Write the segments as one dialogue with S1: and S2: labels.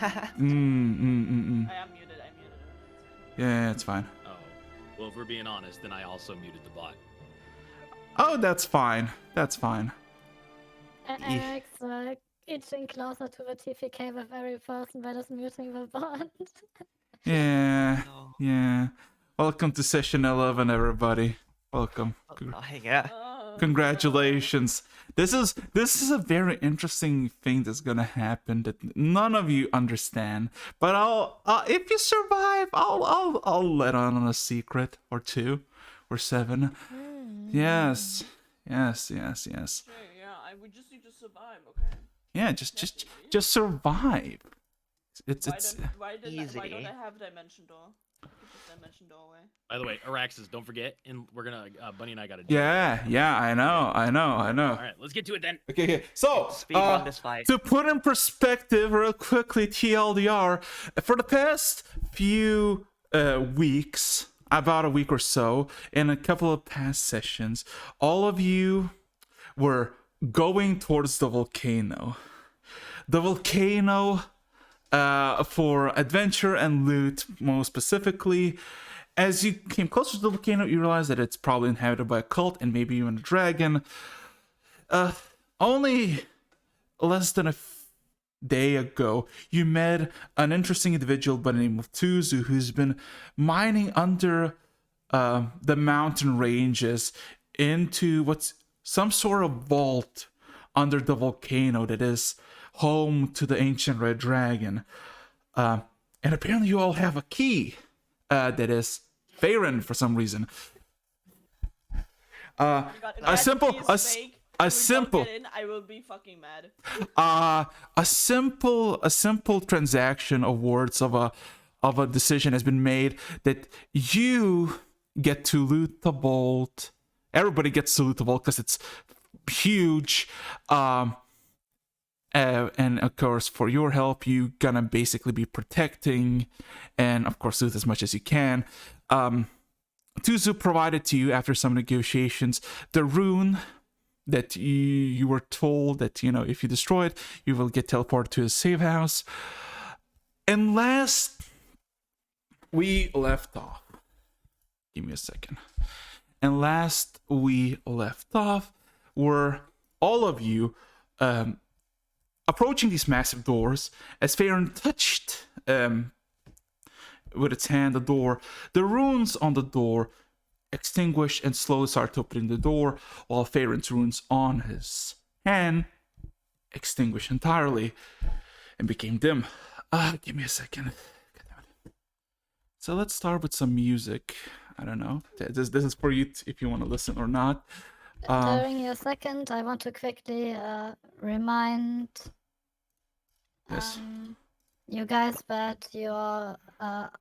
S1: I am muted.
S2: Yeah, it's fine.
S3: Oh, well, if we're being honest, then I also muted the bot.
S2: Oh, that's fine. That's fine.
S4: Eric's inching closer to the TPK with every person that is muting the bot.
S2: Yeah,
S5: No.
S2: yeah. Welcome to session 11, everybody. Welcome.
S5: Yeah.
S2: Congratulations. This is a very interesting thing that's gonna happen that none of you understand. But I'll if you survive, I'll let on a secret or two or seven. Yes. Yes.
S1: Okay, yeah, I would just need to survive, okay?
S2: Yeah, just survive. It's
S1: Why don't
S5: Easy.
S1: I have dimension door? I could just dimension door away.
S3: By the way, Araxis, don't forget, and we're gonna Bunny and I gotta.
S2: yeah, I know.
S3: All right, let's get to it then.
S2: Okay. So,
S5: Speed on this fight.
S2: to put in perspective real quickly, TLDR, for the past few weeks, about a week or so, in a couple of past sessions, all of you were going towards the volcano. The volcano for adventure and loot, most specifically. As you came closer to the volcano, you realized that it's probably inhabited by a cult and maybe even a dragon. Only less than a day ago, you met an interesting individual by the name of Tuzu, who's been mining under the mountain ranges into what's some sort of vault under the volcano that is home to the ancient red dragon. And apparently you all have a key that is Farron for some reason. A simple
S1: I will be fucking mad.
S2: a simple transaction of words of a decision has been made that you get to loot the vault. Everybody gets to loot the vault because it's huge. And of course, for your help, you gonna basically be protecting and of course loot as much as you can. Tuzu provided to you after some negotiations the rune that you were told that, you know, if you destroy it, you will get teleported to a safe house. And last we left off, give me a second. And last we left off were all of you approaching these massive doors as Farron touched with its hand the door. The runes on the door extinguished and slowly started opening the door, while Farron's runes on his hand extinguished entirely and became dim. Give me a second. So let's start with some music. I don't know. This is for you if you want to listen or not.
S4: During your second, I want to quickly remind
S2: Yes.
S4: you guys that your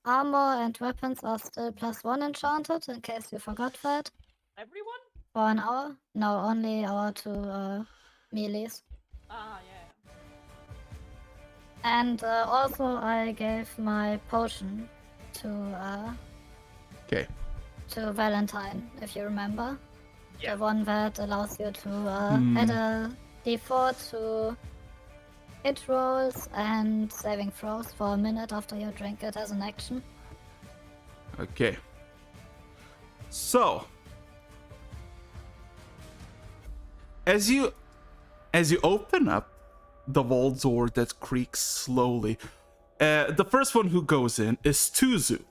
S4: armor and weapons are still +1 enchanted, in case you forgot that.
S1: Everyone?
S4: For an hour? No, only our two melees.
S1: Yeah.
S4: And also I gave my potion to
S2: Okay.
S4: to Valentine, if you remember.
S5: Yeah.
S4: The one that allows you to add a d4 to hit rolls and saving throws for a minute after you drink it as an action.
S2: Okay. So, as you open up the vault door that creaks slowly, the first one who goes in is Tuzu.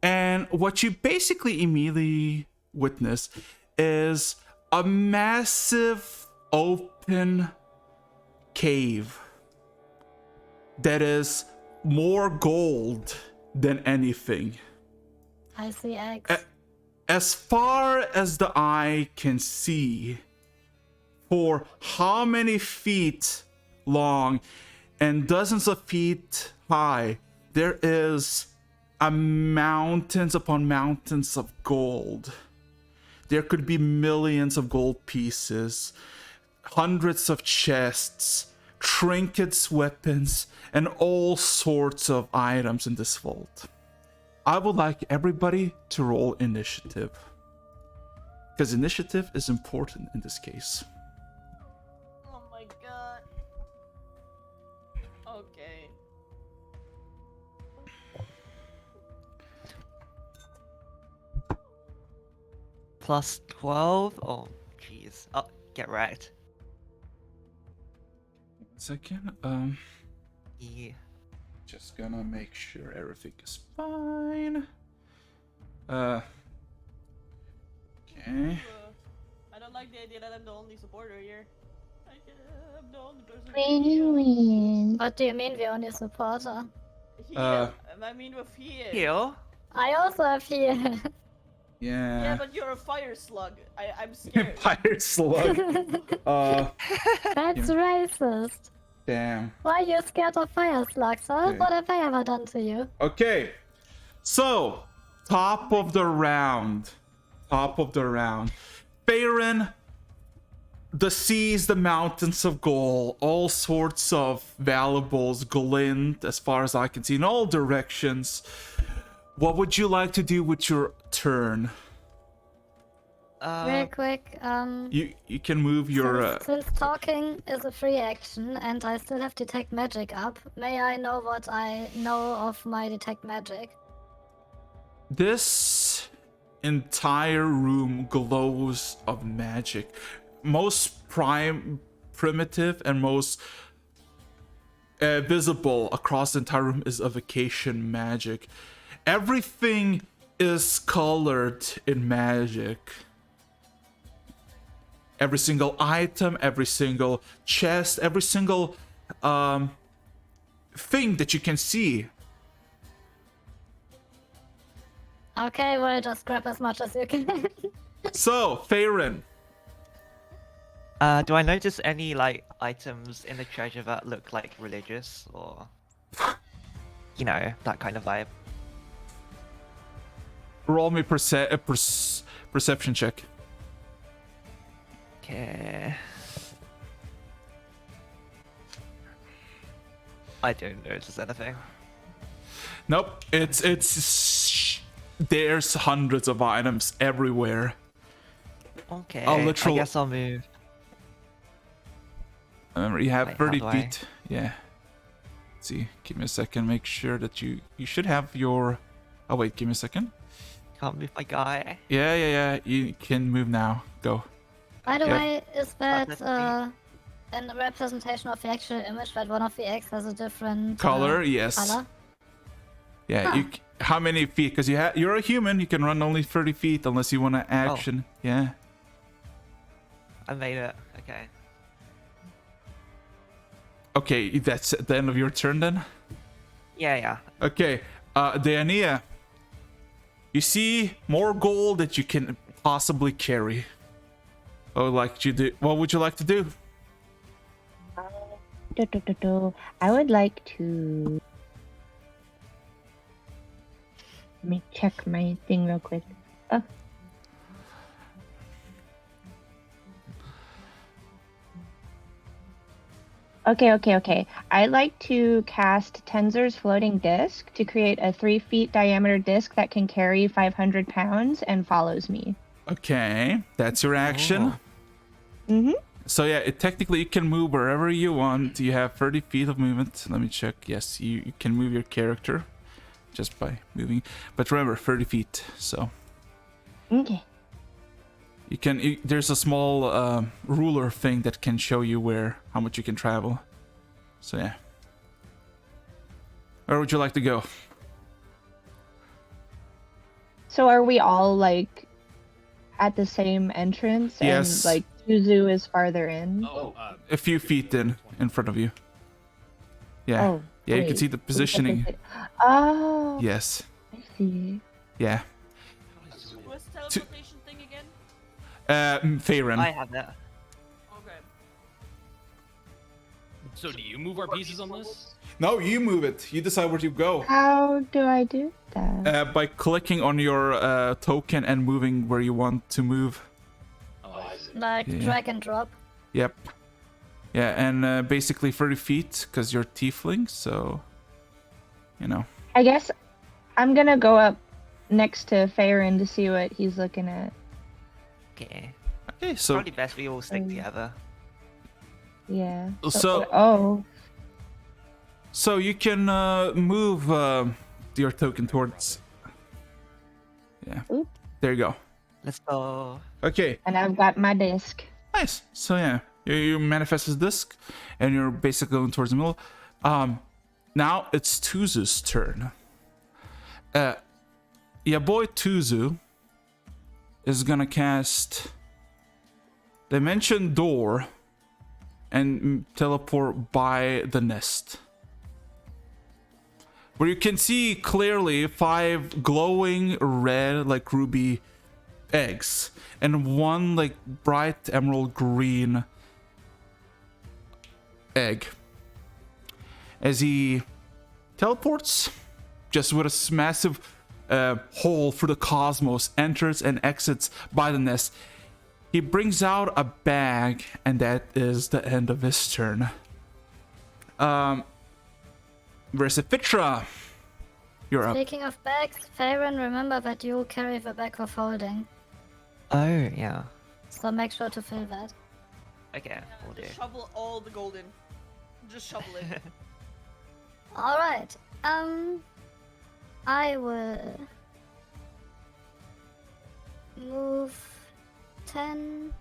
S2: And what you basically immediately witness is a massive open cave that is more gold than anything.
S4: I see eggs.
S2: As far as the eye can see, for how many feet long and dozens of feet high, there is mountains upon mountains of gold. There could be millions of gold pieces, hundreds of chests, trinkets, weapons, and all sorts of items in this vault. I would like everybody to roll initiative, because initiative is important in this case.
S1: Oh my god. Okay.
S5: plus 12. Oh, jeez. Oh, get wrecked.
S2: 1 second.
S5: Yeah.
S2: Just gonna make sure everything is fine. Okay.
S1: I don't like the idea that I'm the only supporter here. I'm the only person.
S4: Really? What do you mean we're only supporter?
S1: Heal. I mean with heal.
S5: Heal?
S4: I also have here.
S1: Yeah,
S2: Yeah.
S1: but you're a fire slug. I'm scared.
S2: Fire slug.
S4: That's racist.
S2: Damn.
S4: Why are you scared of fire slugs, huh?
S2: Okay.
S4: What have I ever done to you?
S2: Okay. So, top of the round. Top of the round. Farron, the seas, the mountains of gold, all sorts of valuables glint as far as I can see in all directions. What would you like to do with your turn?
S4: Real quick,
S2: You can move your
S4: since talking is a free action and I still have detect magic up, may I know what I know of my detect magic?
S2: this entire room glows of magic. Most primitive and most visible across the entire room is evocation magic. Everything is colored in magic. Every single item, every single chest, every single thing that you can see.
S4: Okay, well, just grab as much as you can.
S2: So, Farron,
S5: Do I notice any like items in the treasure that look like religious or you know, that kind of vibe?
S2: roll me perception check.
S5: Okay. I don't notice anything.
S2: Nope, it's there's hundreds of items everywhere.
S5: Okay.
S2: Oh, literal-
S5: I guess I'll move.
S2: Remember, you have
S5: Wait,
S2: 30
S5: how do I-
S2: feet. Yeah. Let's see, give me a second. Make sure that you should have your. Oh wait, give me a second.
S5: Can't move my guy.
S2: Yeah. You can move now. Go.
S4: By the
S2: Yeah.
S4: way, is that
S5: that's
S4: a representation of the actual image that one of the eggs has a different
S2: Color, yes.
S4: color?
S2: Yeah.
S4: Huh.
S2: How many feet? Because you're a human. You can run only 30 feet unless you want to action. Yeah.
S5: I made it. Okay.
S2: Okay, that's the end of your turn then.
S5: Yeah.
S2: Okay, Diania, you see more gold that you can possibly carry. What would you like to do?
S6: I would like to. Let me check my thing real quick. Oh. Okay. I'd like to cast Tenzor's floating disc to create a 3 feet diameter disc that can carry 500 pounds and follows me.
S2: Okay, that's your action.
S6: Mm-hmm.
S2: So yeah, technically you can move wherever you want. You have 30 feet of movement. Let me check. Yes, you can move your character just by moving. But remember, 30 feet. So
S6: Okay.
S2: you can. There's a small ruler thing that can show you how much you can travel. So yeah. Where would you like to go?
S6: So are we all like at the same entrance?
S2: Yes.
S6: And like Yuzu is farther in?
S3: Oh,
S2: A few feet in front of you. Yeah.
S6: Oh,
S2: Yeah, you can
S6: wait.
S2: see the positioning.
S6: Oh,
S2: Yes.
S6: I see.
S2: Yeah.
S1: What's the teleportation thing again?
S2: Farron.
S5: I have that.
S1: Okay.
S3: so do you move our pieces on this?
S2: No, you move it. You decide where to go.
S6: How do I do that?
S2: By clicking on your token and moving where you want to move.
S3: Oh, I see.
S4: Like
S2: Yeah.
S4: drag and drop.
S2: Yep. Yeah, and basically 30 feet because you're tiefling, so you know.
S6: I guess I'm gonna go up next to Farron to see what he's looking at.
S5: Okay.
S2: Okay, so
S5: Probably best we all stick together.
S6: Yeah.
S2: So-
S6: Oh.
S2: so you can move your token towards. Yeah.
S6: Oop.
S2: There you go.
S5: Let's go.
S2: Okay,
S6: And I've got my disc.
S2: nice. So yeah, you manifest this disc, and you're basically going towards the middle. Now it's Tuzu's turn. Your boy Tuzu is gonna cast Dimension Door and teleport by the nest, where you can see clearly 5 glowing red like ruby eggs and 1 like bright emerald green egg. As he teleports just with a massive hole through the cosmos, enters and exits by the nest, he brings out a bag, and that is the end of his turn. Versifitra, you're up.
S4: Speaking of bags, Farron, remember that you carry the bag of holding.
S5: Oh, yeah.
S4: So make sure to fill that.
S5: Okay, we'll do.
S1: Just shovel all the gold in. Just shovel it.
S4: Alright. I will move 10,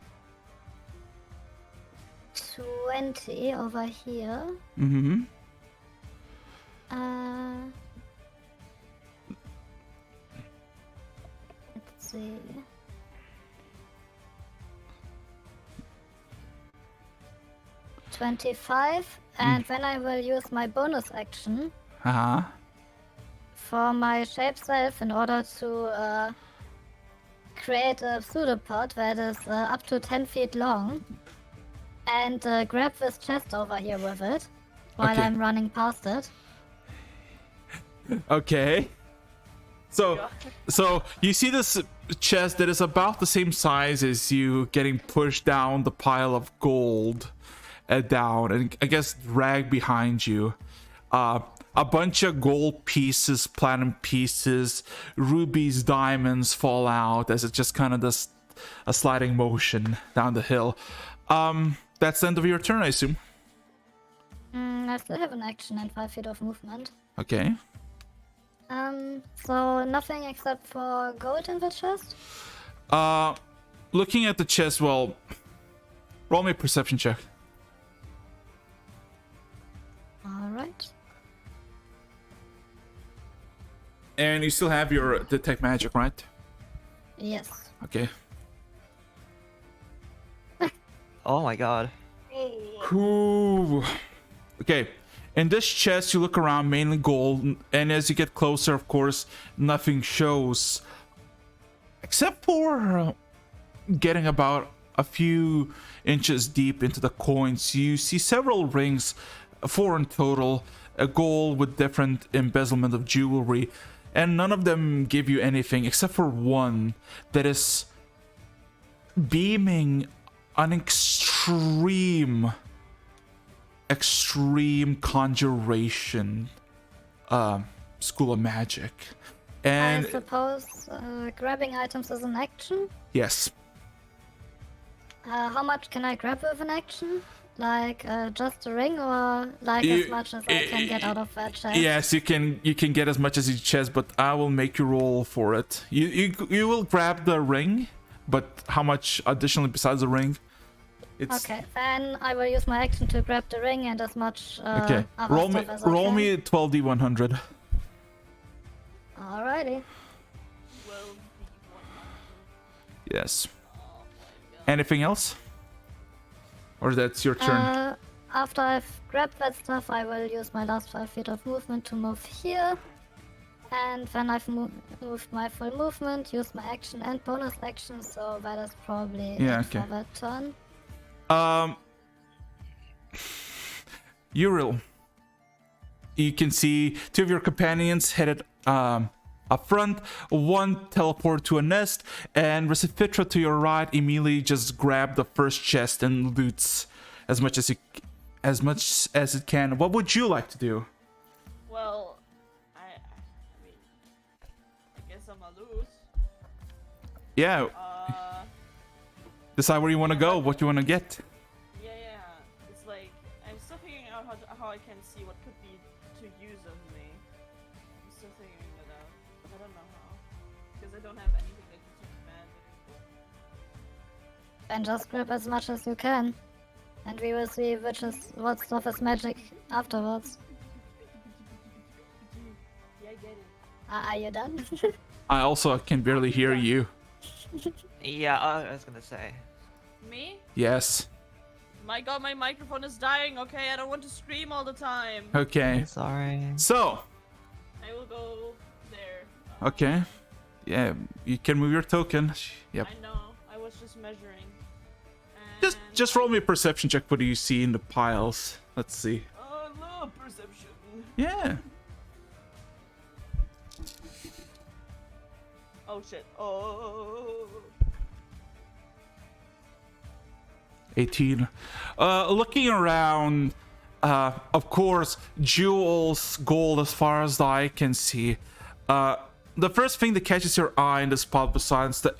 S4: 20 over here.
S2: Mm-hmm.
S4: Let's see. $25, and then I will use my bonus action
S2: Uh-huh.
S4: for my shape self in order to create a pseudopod that is up to 10 feet long, and grab this chest over here with it while
S2: Okay.
S4: I'm running past it.
S2: Okay. So you see this chest that is about the same size as you getting pushed down the pile of gold down, and I guess drag behind you. A bunch of gold pieces, platinum pieces, rubies, diamonds fall out as it just kind of does a sliding motion down the hill. That's the end of your turn, I assume.
S4: I still have an action and 5 feet of movement.
S2: Okay.
S4: So nothing except for gold in the chest?
S2: Looking at the chest, well, roll me a perception check.
S4: Alright.
S2: And you still have your detect magic, right?
S4: Yes.
S2: Okay.
S5: Oh my god.
S2: Ooh. Okay. In this chest, you look around, mainly gold, and as you get closer, of course, nothing shows. Except for getting about a few inches deep into the coins, you see several rings, 4 in total, a gold with different embezzlement of jewelry, and none of them give you anything except for one that is beaming an extreme conjuration school of magic. And
S4: I suppose grabbing items is an action?
S2: yes,
S4: How much can I grab with an action? Like just a ring, or like
S2: You-
S4: as much as I can get out of that chest?
S2: yes, you can get as much as you chest, but I will make you roll for it. You will grab the ring, but how much additionally besides the ring? It's
S4: Okay, then I will use my action to grab the ring and as much
S2: okay.
S4: other
S2: Roll me
S4: stuff as I
S2: roll
S4: can.
S2: me 12d100.
S4: Alrighty.
S1: Well,
S2: Yes. Anything else? Or that's your turn?
S4: After I've grabbed that stuff, I will use my last 5 feet of movement to move here. And then I've moved my full movement, used my action and bonus action, so that is probably
S2: Yeah,
S4: it
S2: okay.
S4: for that turn.
S2: Uriel. You can see 2 of your companions headed up front, 1 teleport to a nest, and Recipitra to your right immediately just grab the first chest and loots as much as it can. What would you like to do?
S1: well, I mean, I guess I'm a lose.
S2: Yeah, decide where you want to go, what you want to get.
S1: Yeah. It's like I'm still figuring out how I can see what could be to use of me. I'm still figuring that out. I don't know how, because I don't have anything that can command it.
S4: And just grab as much as you can. And we will see what stuff is magic afterwards.
S1: Yeah, I get it.
S4: Are you done?
S2: I also can barely hear you.
S5: Yeah, I was gonna say.
S1: Me?
S2: Yes.
S1: My god, my microphone is dying, okay? I don't want to scream all the time.
S2: Okay.
S5: Sorry.
S2: So,
S1: I will go there.
S2: okay. Yeah, you can move your token. Yep.
S1: I know. I was just measuring.
S2: Just roll me a perception check. What do you see in the piles? Let's see.
S1: Oh, I love perception.
S2: Yeah.
S1: Oh shit. Oh.
S2: 18. Looking around, of course, jewels, gold as far as the eye can see. The first thing that catches your eye in this spot, besides the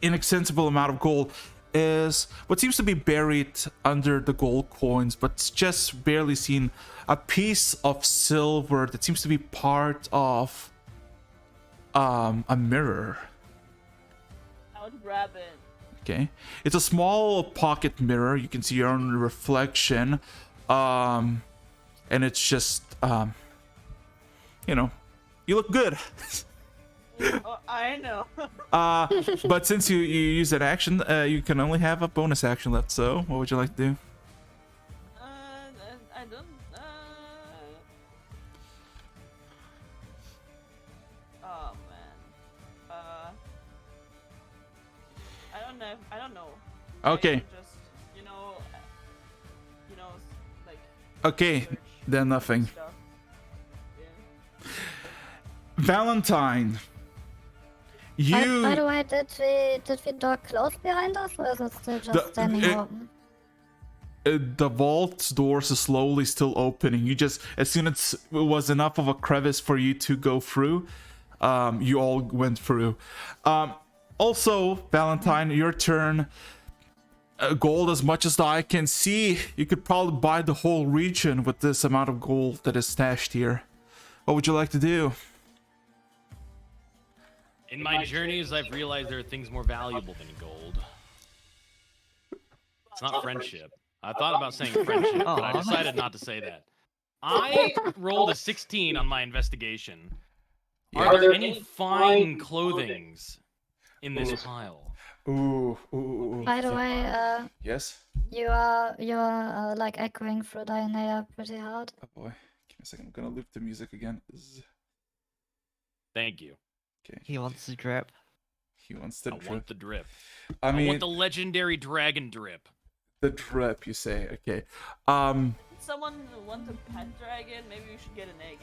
S2: inaccessible amount of gold, is what seems to be buried under the gold coins, but it's just barely seen. A piece of silver that seems to be part of a mirror.
S1: I would grab it.
S2: Okay, it's a small pocket mirror. You can see your own reflection, and it's just you know, you look good.
S1: Oh, I know.
S2: But since you use that action, you can only have a bonus action left. So what would you like to do?
S1: I don't. Oh man. I don't know. I don't know.
S2: Okay.
S1: I can just, like.
S2: Okay,
S1: search
S2: then nothing.
S1: stuff. Yeah.
S2: Valentine,
S4: By the
S2: you
S4: way, did we door close behind us, or is it still just
S2: The-
S4: standing
S2: it-
S4: open?
S2: the vault's doors are slowly still opening. You just, as soon as it was enough of a crevice for you to go through, you all went through. Also, Valentine, your turn. Gold, as much as the eye can see, you could probably buy the whole region with this amount of gold that is stashed here. What would you like to do?
S3: In my journeys, I've realized there are things more valuable than gold. It's not friendship. I thought about saying friendship, but I
S5: Aw.
S3: decided not to say that. I rolled a 16 on my investigation. Are there any fine clothings in this pile?
S2: Ooh.
S4: By the way,
S2: Yes?
S4: you're like echoing through Dianea pretty hard.
S2: Oh boy. Give me a second. I'm gonna loop the music again.
S3: Thank you.
S2: Okay.
S5: He wants to drip.
S2: He wants the
S3: I
S2: drip.
S3: want the drip.
S2: I
S3: I
S2: mean,
S3: want the legendary dragon drip.
S2: the drip, you say. Okay.
S1: Did someone want a pet dragon? Maybe we should get an egg.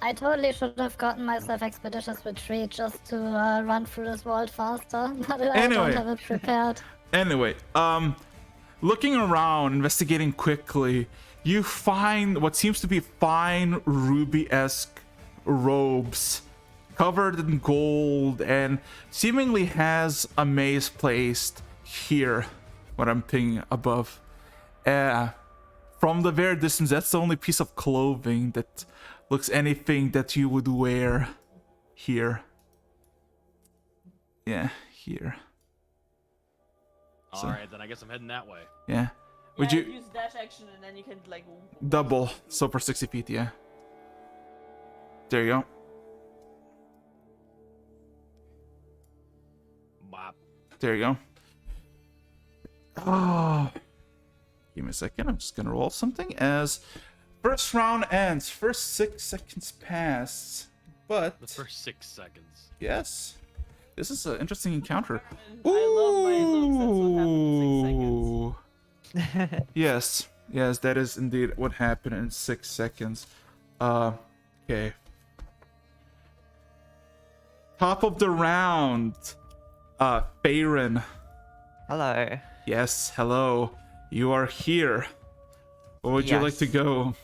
S4: I totally should have gotten myself Expeditious Retreat just to run through this world faster. But I
S2: Anyway.
S4: don't have it prepared.
S2: Anyway, looking around, investigating quickly, you find what seems to be fine ruby-esque robes covered in gold and seemingly has a maze placed here, what I'm pinging above. From the very distance, that's the only piece of clothing that looks anything that you would wear here. Yeah, here. So-
S3: Alright, then I guess I'm heading that way.
S2: Yeah. Would
S1: Yeah,
S2: you
S1: use dash action and then you can like
S2: double? So for 60 feet, yeah. There you go.
S3: Bop.
S2: There you go. Oh. Give me a second. I'm just gonna roll something as first round ends. First 6 seconds pass. But
S3: The first 6 seconds.
S2: yes, this is an interesting encounter.
S1: I love my looks. That's what happened in 6 seconds.
S2: Yes, that is indeed what happened in 6 seconds. Okay. Top of the round. Faerun.
S5: Hello.
S2: Yes, hello. You are here. Where would you like to
S5: Yes.
S2: go?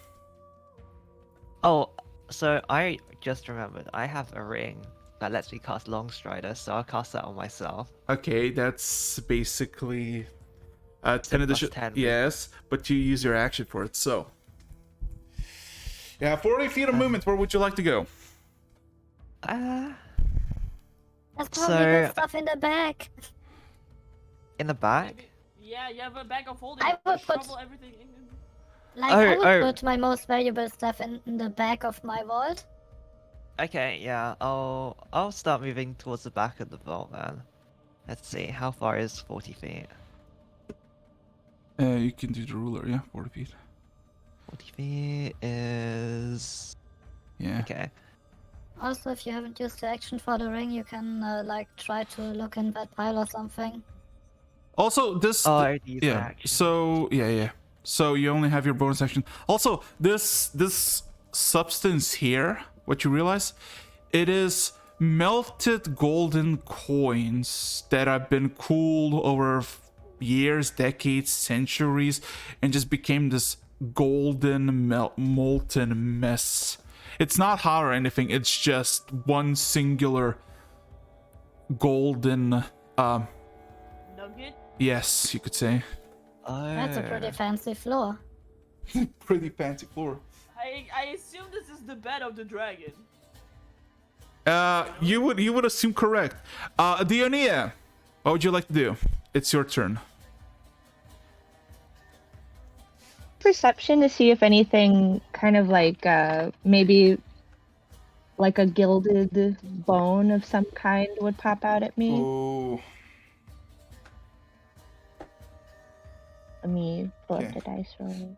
S5: Oh, so I just remembered. I have a ring that lets me cast Longstrider, so I'll cast that on myself.
S2: Okay, that's basically 10
S5: plus
S2: addition.
S5: 10.
S2: Yes, but you use your action for it, so. Yeah, 40 feet of movement. Where would you like to go?
S4: There's probably
S5: So-
S4: good stuff in the back.
S5: in the back?
S1: Yeah, you have a bag of holding.
S4: I would put-
S1: Shovel everything in.
S4: Like, I would
S5: Oh.
S4: put my most valuable stuff in the back of my vault.
S5: Okay, yeah, I'll start moving towards the back of the vault then. Let's see, how far is 40 feet?
S2: You can do the ruler, yeah, 40 feet.
S5: 40 feet is...
S2: Yeah.
S5: Okay.
S4: Also, if you haven't used the action for the ring, you can, like, try to look in that pile or something.
S2: Also, this.
S5: Oh, I already used
S2: yeah.
S5: action.
S2: So yeah. So you only have your bonus action. Also, this substance here, what you realize, it is melted golden coins that have been cooled over years, decades, centuries, and just became this golden molten mess. It's not hot or anything. It's just one singular golden.
S1: Nugget?
S2: Yes, you could say.
S5: Oh.
S4: That's a pretty fancy floor.
S2: Pretty fancy floor.
S1: I assume this is the bed of the dragon.
S2: You would assume correct. Dionia, what would you like to do? It's your turn.
S6: Perception to see if anything kind of like maybe like a gilded bone of some kind would pop out at me.
S2: Oh.
S6: Let me pull up
S2: Okay.
S6: the dice roll.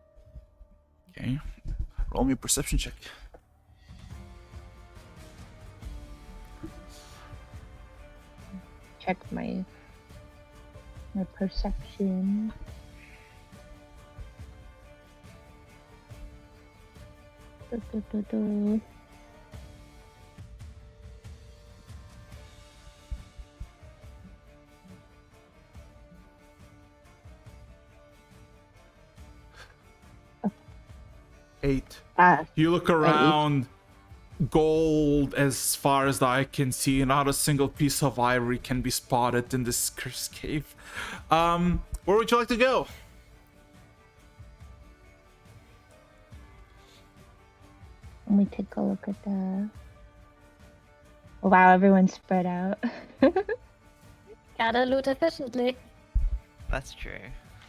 S2: Okay. Roll me a perception check.
S6: Check my perception. Du.
S2: 8.
S6: Ah,
S2: You look around, gold as far as the eye can see, not a single piece of ivory can be spotted in this cursed cave. Where would you like to go?
S6: let me take a look at the. Wow, everyone's spread out.
S4: Gotta loot efficiently.
S5: That's true.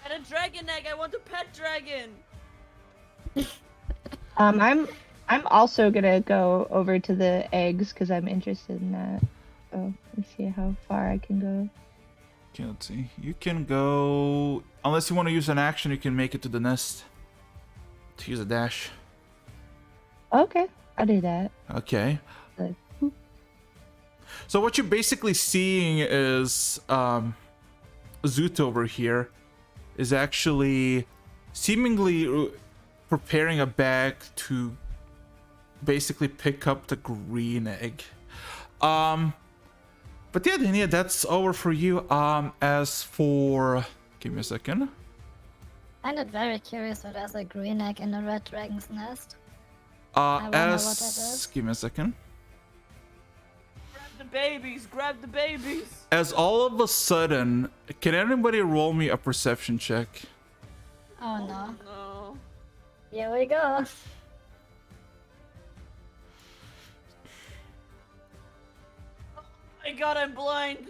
S1: And a dragon egg! I want a pet dragon!
S6: I'm also gonna go over to the eggs because I'm interested in that. So let's see how far I can go.
S2: Okay, let's see. You can go, unless you want to use an action, you can make it to the nest to use a dash.
S6: Okay, I'll do that.
S2: Okay.
S6: Good.
S2: So what you're basically seeing is Zoot over here is actually seemingly preparing a bag to basically pick up the green egg. But yeah, Dania, that's over for you. As for, give me a second.
S4: Find it very curious what there's a green egg in a red dragon's nest. wonder what that is.
S2: Give me a second.
S1: Grab the babies! Grab the babies!
S2: As all of a sudden, can anybody roll me a perception check?
S4: Oh no.
S1: No.
S4: Here we go.
S1: My god, I'm blind!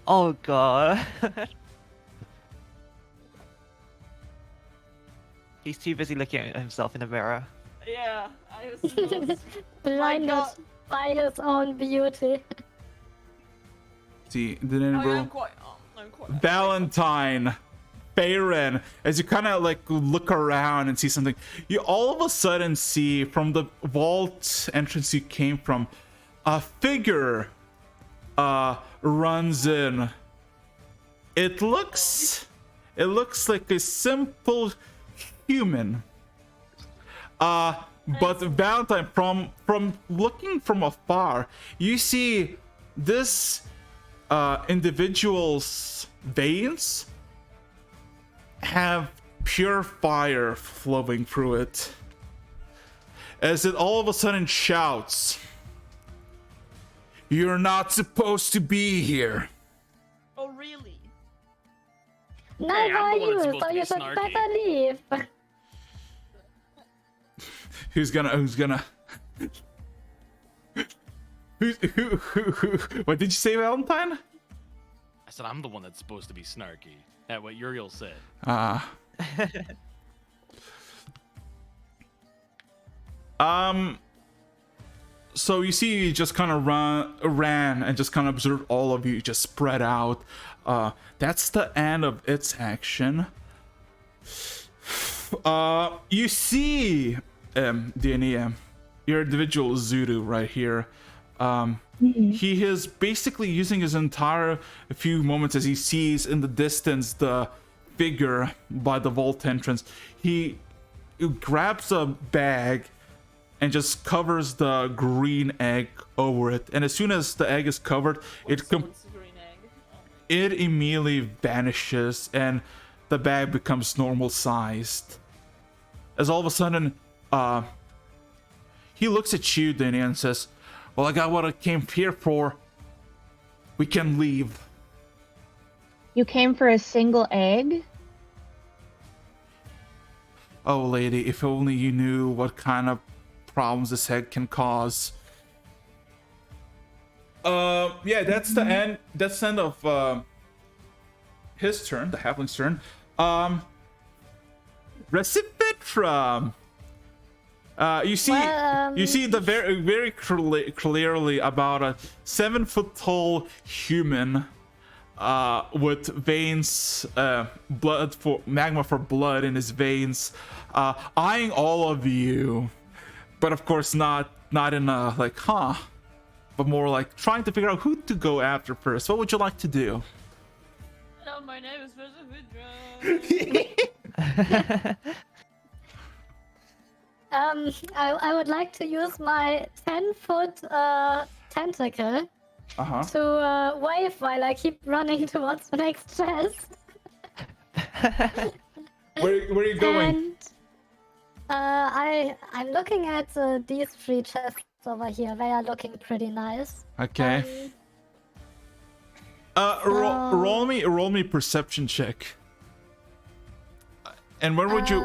S5: Oh god. He's too busy looking at himself in the mirror.
S1: Yeah, I was.
S4: Blinded
S1: God.
S4: by his own beauty.
S2: See, did anybody roll?
S1: I'm quite.
S2: Valentine, Bayron, as you kind of like look around and see something, you all of a sudden see from the vault entrance you came from, a figure runs in. It looks like a simple human. But Valentine, from looking from afar, you see this individual's veins have pure fire flowing through it, as it all of a sudden shouts, "You're not supposed to be here."
S1: Oh, really?
S4: Neither
S3: I'm
S4: are
S3: the one
S4: you,
S3: that's supposed
S4: so
S3: to be
S4: you should
S3: snarky.
S4: better leave.
S2: Who's gonna who what did you say, Valentine?
S3: I said I'm the one that's supposed to be snarky. That's what Uriel said.
S2: So you see, he just kind of ran and just kind of observed all of you just spread out. That's the end of its action. You see, Diania, your individual Zuru right here. He is basically using his entire few moments as he sees in the distance the figure by the vault entrance. He grabs a bag and just covers the green egg over it. And as soon as the egg is covered, it
S1: Also, it's a green egg. Oh my
S2: it immediately vanishes and the bag becomes normal sized. As all of a sudden, he looks at you, Danny, and says, "Well, I got what I came here for. We can leave."
S6: You came for a single egg?
S2: Oh, lady, if only you knew what kind of problems this egg can cause. Yeah, that's the end. That's the end of his turn, the halfling's turn. Recipitra. You see,
S4: Well,
S2: you see the very clearly about a 7-foot tall human, with veins, blood for magma for blood in his veins, eyeing all of you, but of course not in a like, but more like trying to figure out who to go after first. What would you like to do?
S1: Hello, my name is Recipitra.
S4: I would like to use my 10-foot tentacle
S2: Uh-huh.
S4: to wave while I keep running towards the next chest.
S2: Where are you going?
S4: And I'm looking at these 3 chests over here. They are looking pretty nice.
S2: Okay.
S4: so-
S2: Roll me perception check. And where would you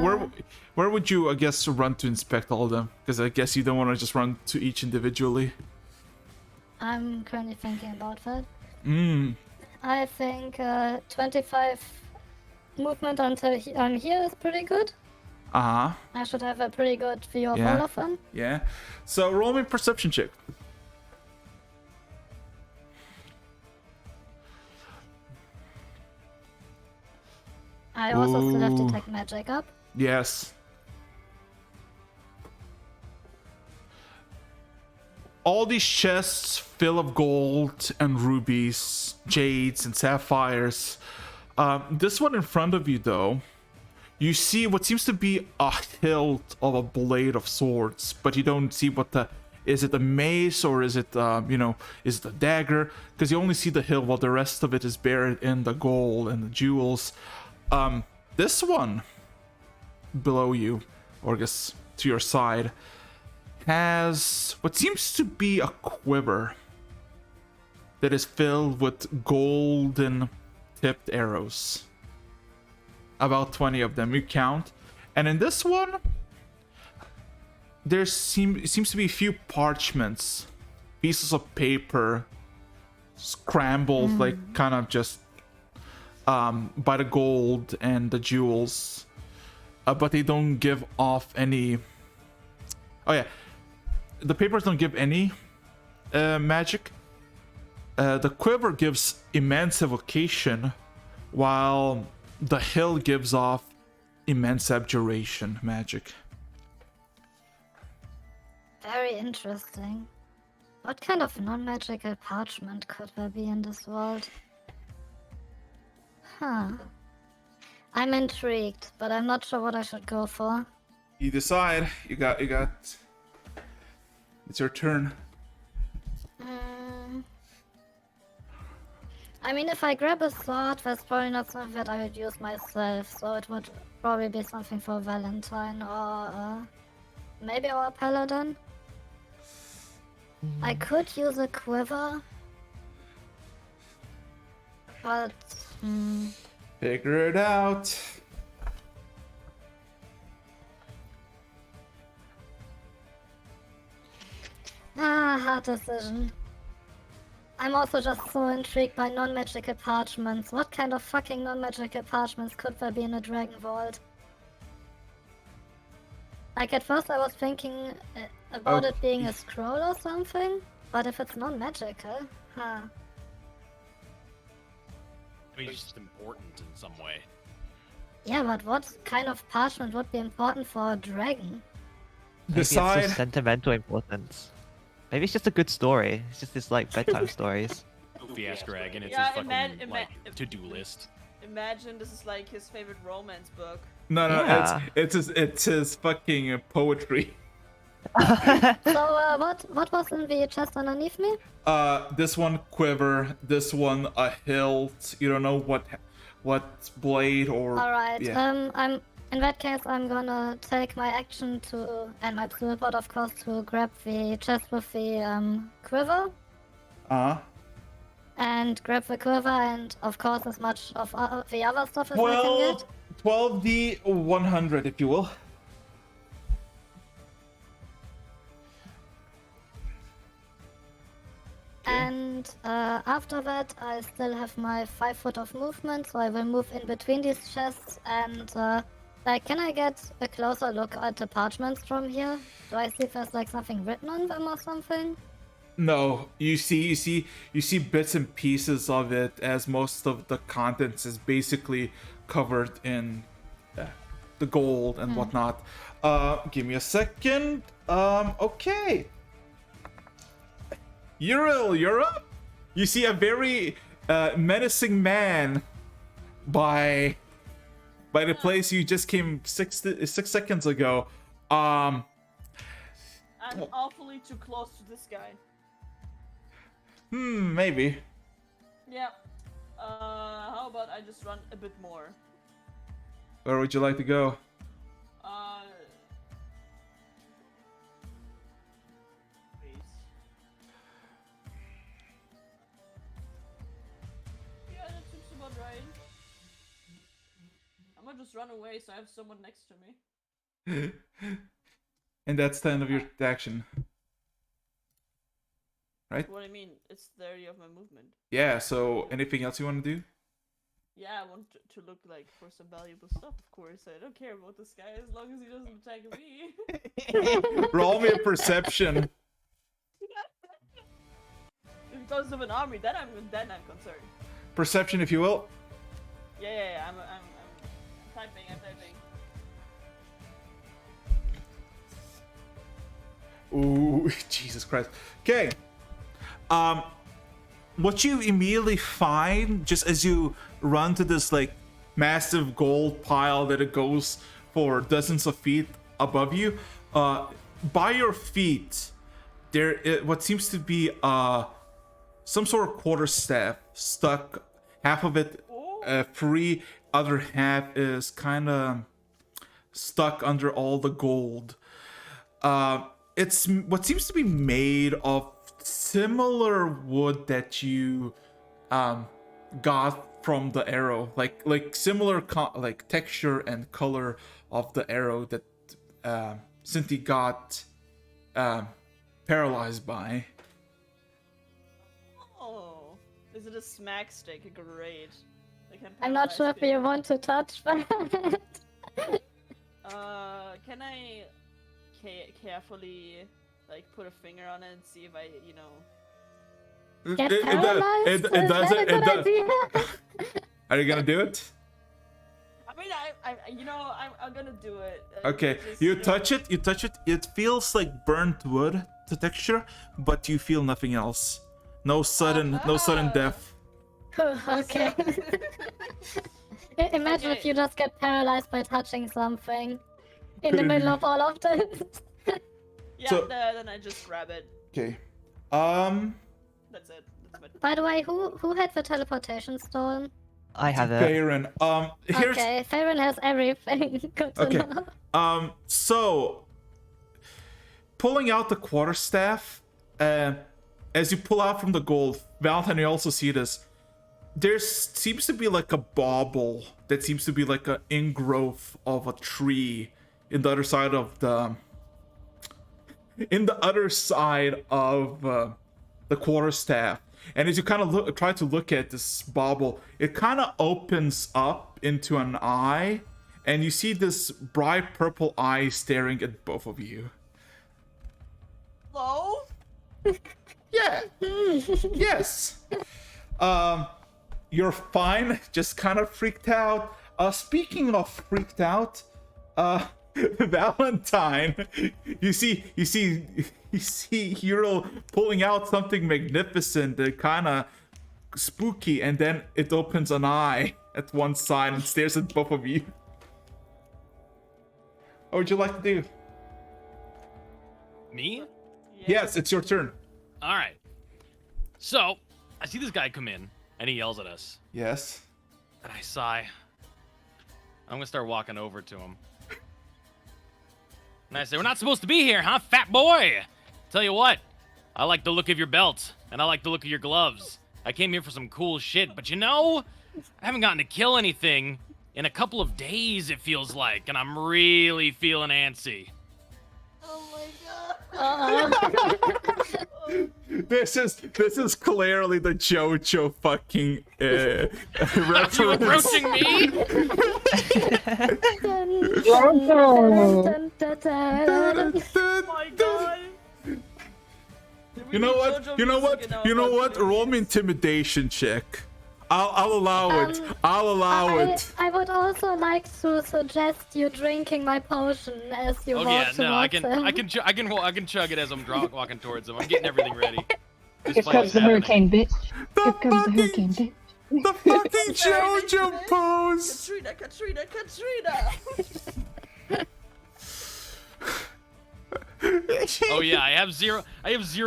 S2: where would you, I guess, run to inspect all of them? Because I guess you don't want to just run to each individually.
S4: I'm currently thinking about that.
S2: Hmm.
S4: I think 25 movement until I'm here is pretty good.
S2: Uh-huh.
S4: I should have a pretty good view of
S2: Yeah.
S4: all of them.
S2: Yeah. So roll me perception check.
S4: I also still have
S2: Ooh.
S4: detect magic up.
S2: Yes. All these chests full of gold and rubies, jades and sapphires. This one in front of you, though, you see what seems to be a hilt of a blade of swords, but you don't see what the... Is it a mace or is it, is it a dagger? Because you only see the hilt while the rest of it is buried in the gold and the jewels. This one below you, or I guess to your side, has what seems to be a quiver that is filled with golden tipped arrows. About 20 of them, you count. And in this one, there seems to be a few parchments, pieces of paper, scrambled, like kind of just by the gold and the jewels. But they don't give off any... Oh yeah, the papers don't give any magic. The quiver gives immense evocation, while the hill gives off immense abjuration magic.
S4: Very interesting. What kind of non-magical parchment could there be in this world? Huh. I'm intrigued, but I'm not sure what I should go for.
S2: You decide. You got. It's your turn.
S4: I mean, if I grab a sword, that's probably not something that I would use myself, so it would probably be something for Valentine or maybe our paladin. I could use a quiver, but
S2: Figure it out.
S4: hard decision. I'm also just so intrigued by non-magical parchments. What kind of fucking non-magical parchments could there be in a Dragon Vault? Like, at first I was thinking about it being a scroll or something, but if it's non-magical, huh.
S3: I mean, it's just important in some way.
S4: Yeah, but what kind of parchment would be important for a dragon?
S5: Maybe it's
S2: Decide.
S5: just sentimental importance. Maybe it's just a good story. It's just this like bedtime stories.
S3: Goofy ass dragon. It's
S1: Yeah,
S3: his fucking like to-do list.
S1: Imagine this is like his favorite romance book.
S2: No,
S5: Yeah.
S2: it's his fucking poetry.
S4: So, what was in the chest underneath me?
S2: This one quiver, this one a hilt. You don't know what blade or.
S4: Alright,
S2: Yeah.
S4: I'm in that case I'm gonna take my action to, and my pseudopod of course, to grab the chest with the quiver, and grab the quiver and of course as much of the other stuff as I can get.
S2: 12d 100, if you will.
S4: And after that, I still have my 5 foot of movement, so I will move in between these chests. And like, can I get a closer look at the parchments from here? Do I see if there's like something written on them or something?
S2: No, you see bits and pieces of it, as most of the contents is basically covered in the gold and whatnot. Give me a second. Okay. Uriel, you're up. You see a very menacing man by the place you just came 6 seconds ago.
S1: I'm awfully too close to this guy.
S2: Maybe.
S1: Yeah. How about I just run a bit more?
S2: Where would you like to go?
S1: Please. Yeah, that seems about right. I'm gonna just run away so I have someone next to me.
S2: And that's the end of your action. Right?
S1: What I mean, it's the area of my movement.
S2: Yeah, so anything else you want to do?
S1: Yeah, I want to look like for some valuable stuff, of course. I don't care about this guy as long as he doesn't attack me.
S2: Roll me a perception.
S1: If he goes to an army, then I'm concerned.
S2: Perception, if you will.
S1: Yeah, I'm typing.
S2: Ooh, Jesus Christ. Okay. What you immediately find, just as you run to this like massive gold pile that it goes for dozens of feet above you, by your feet, what seems to be some sort of quarterstaff stuck. Half of it free, other half is kind of stuck under all the gold. It's what seems to be made of similar wood that you got from the arrow, like similar like texture and color of the arrow that Cynthia got paralyzed by.
S1: Oh, is it a smack stick? Great. They can
S4: I'm not sure if
S1: paralyze
S4: you want to touch that.
S1: Can I carefully like put a finger on it and see if I,
S4: Get paralyzed?
S2: It
S4: Is
S2: does
S4: that a
S2: it
S4: good
S2: does.
S4: idea?
S2: Are you gonna do it?
S1: I mean, I'm gonna do it.
S2: Okay,
S1: Just,
S2: you touch it, it feels like burnt wood, the texture, but you feel nothing else. No sudden death.
S4: Okay. Imagine if
S1: Okay.
S4: you just get paralyzed by touching something in the middle of all of this.
S1: Yeah,
S2: So-
S1: then I just grab it.
S2: Okay.
S1: That's it. That's my...
S4: By the way, who had the teleportation stone?
S5: I have it.
S2: Baron. Here's
S4: Okay, Farron has everything. Good to
S2: Okay.
S4: know.
S2: So pulling out the quarterstaff, as you pull out from the gold, Valentine, you also see this. There seems to be like a bauble that seems to be like an ingrowth of a tree in the other side of the quarterstaff. And as you kind of try to look at this bauble, it kind of opens up into an eye, and you see this bright purple eye staring at both of you.
S1: Hello?
S2: Yeah. Yes. You're fine. Just kind of freaked out. Speaking of freaked out, Valentine, you see Hero pulling out something magnificent, kind of spooky, and then it opens an eye at one side and stares at both of you. What would you like to do?
S3: Me?
S2: Yes, it's your turn.
S3: All right. So I see this guy come in, and he yells at us,
S2: Yes.
S3: and I sigh. I'm gonna start walking over to him. And I say, we're not supposed to be here, huh, fat boy? Tell you what, I like the look of your belt, and I like the look of your gloves. I came here for some cool shit, but you know, I haven't gotten to kill anything in a couple of days, it feels like, and I'm really feeling antsy.
S1: Oh my god.
S2: This is clearly the JoJo fucking
S3: You
S2: reference.
S3: approaching me?
S1: Oh my god.
S2: You know what? You know what? You know what? Roll me intimidation check. I'll allow it. I'll allow it.
S4: I would also like to suggest you drinking my potion as you
S3: Oh
S4: walk
S3: yeah, no, I
S4: towards him.
S3: I can chug it as I'm walking towards him. I'm getting everything ready. This
S6: Here
S3: fight
S6: comes
S3: is
S6: the
S3: happening.
S6: hurricane, bitch.
S2: The
S6: Here comes the
S2: fucking-
S6: hurricane, bitch.
S2: The fucking JoJo pose.
S1: Katrina!
S3: Oh yeah, I have zero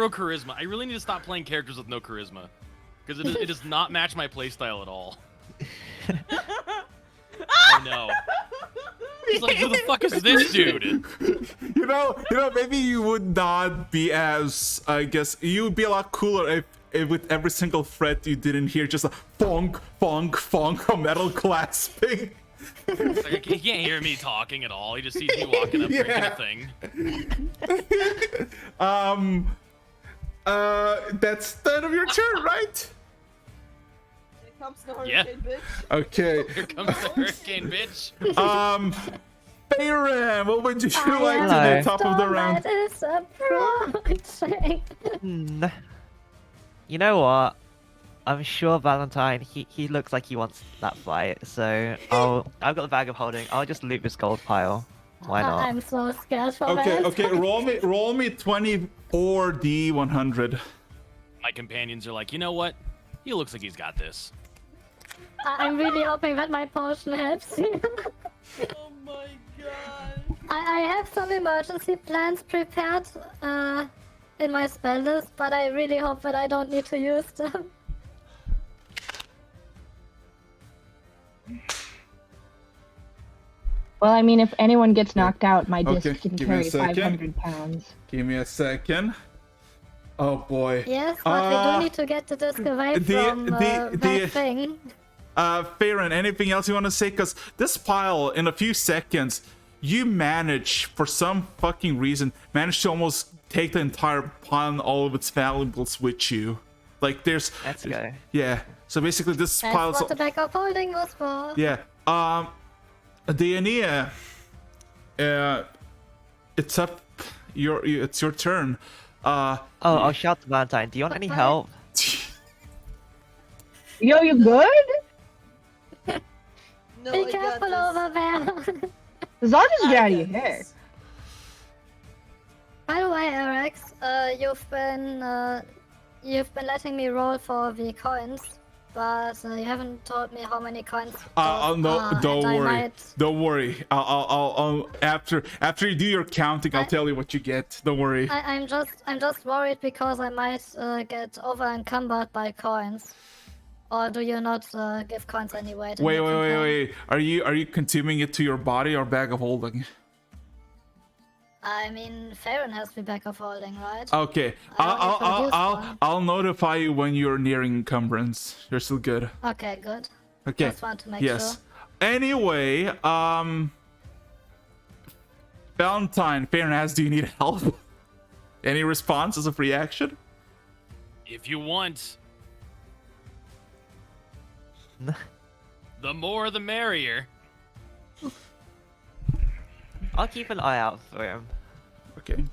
S3: charisma. I really need to stop playing characters with no charisma, because it does not match my playstyle at all. I know. It's like, who the fuck is this dude?
S2: You know, maybe you would not be as, I guess, you would be a lot cooler if with every single fret you didn't hear just a funk, funk, funk, a metal clasping.
S3: Like, he can't hear me talking at all. He just sees me walking up drinking a thing.
S2: That's the end of your turn, right?
S1: Here comes the
S3: Yeah.
S1: hurricane, bitch.
S2: Okay.
S3: Here comes the hurricane, bitch.
S2: Bayram, what would you
S4: I
S2: like to
S5: Hello.
S2: do top of the round?
S4: That is approaching.
S5: Hmm. You know what? I'm sure Valentine, he looks like he wants that fight, so I've got the bag of holding. I'll just loot this gold pile. Why not?
S4: I'm so scared for
S2: Okay,
S4: that.
S2: okay, roll me 24D100.
S3: My companions are like, you know what? He looks like he's got this.
S4: I'm really hoping that my potion helps you.
S1: Oh my god.
S4: I have some emergency plans prepared in my spell list, but I really hope that I don't need to use them.
S6: Well, I mean, if anyone gets knocked out, my disc
S2: Okay,
S6: can
S2: give me a
S6: carry
S2: second.
S6: 500 pounds.
S2: Give me a second. Oh boy.
S4: Yes, but we
S2: Uh,
S4: do need to get the disc away
S2: the-
S4: from
S2: the-
S4: that thing.
S2: Farron, anything else you want to say? Because this pile, in a few seconds, you manage, for some fucking reason, manage to almost take the entire pile and all of its valuables with you. Like, there's...
S5: Let's go.
S2: Yeah. So basically, this
S4: That's
S2: pile's...
S4: what the backup holding was for.
S2: Yeah. Diania, it's up. It's your turn.
S5: Oh, I'll shout to Valentine. Do you want any help?
S6: Yo, you good?
S1: No,
S4: Be
S1: I got
S4: careful
S1: this.
S4: over there.
S6: Cause I'll just
S1: I
S6: get out of your
S1: got
S6: hair.
S1: this.
S4: By the way, Arax, you've been letting me roll for the coins, but you haven't told me how many coins. those
S2: No,
S4: are,
S2: don't
S4: and I
S2: worry.
S4: might-
S2: Don't worry. I'll after you do your counting, I'll tell you what you get. Don't worry.
S4: I'm just worried because I might get over encumbered by coins. Or do you not give coins anyway? to
S2: Wait.
S4: your campaign?
S2: Are you consuming it to your body or bag of holding?
S4: I mean, Farron has the back of holding, right?
S2: Okay.
S4: I only produced one.
S2: I'll notify you when you're nearing encumbrance. You're still good.
S4: Okay, good.
S2: Okay.
S4: Just want to make
S2: Yes.
S4: sure.
S2: Anyway, Valentine, Farron, do you need help? Any response as a reaction?
S3: If you want, The more the merrier.
S5: I'll keep an eye out for him.
S2: Okay.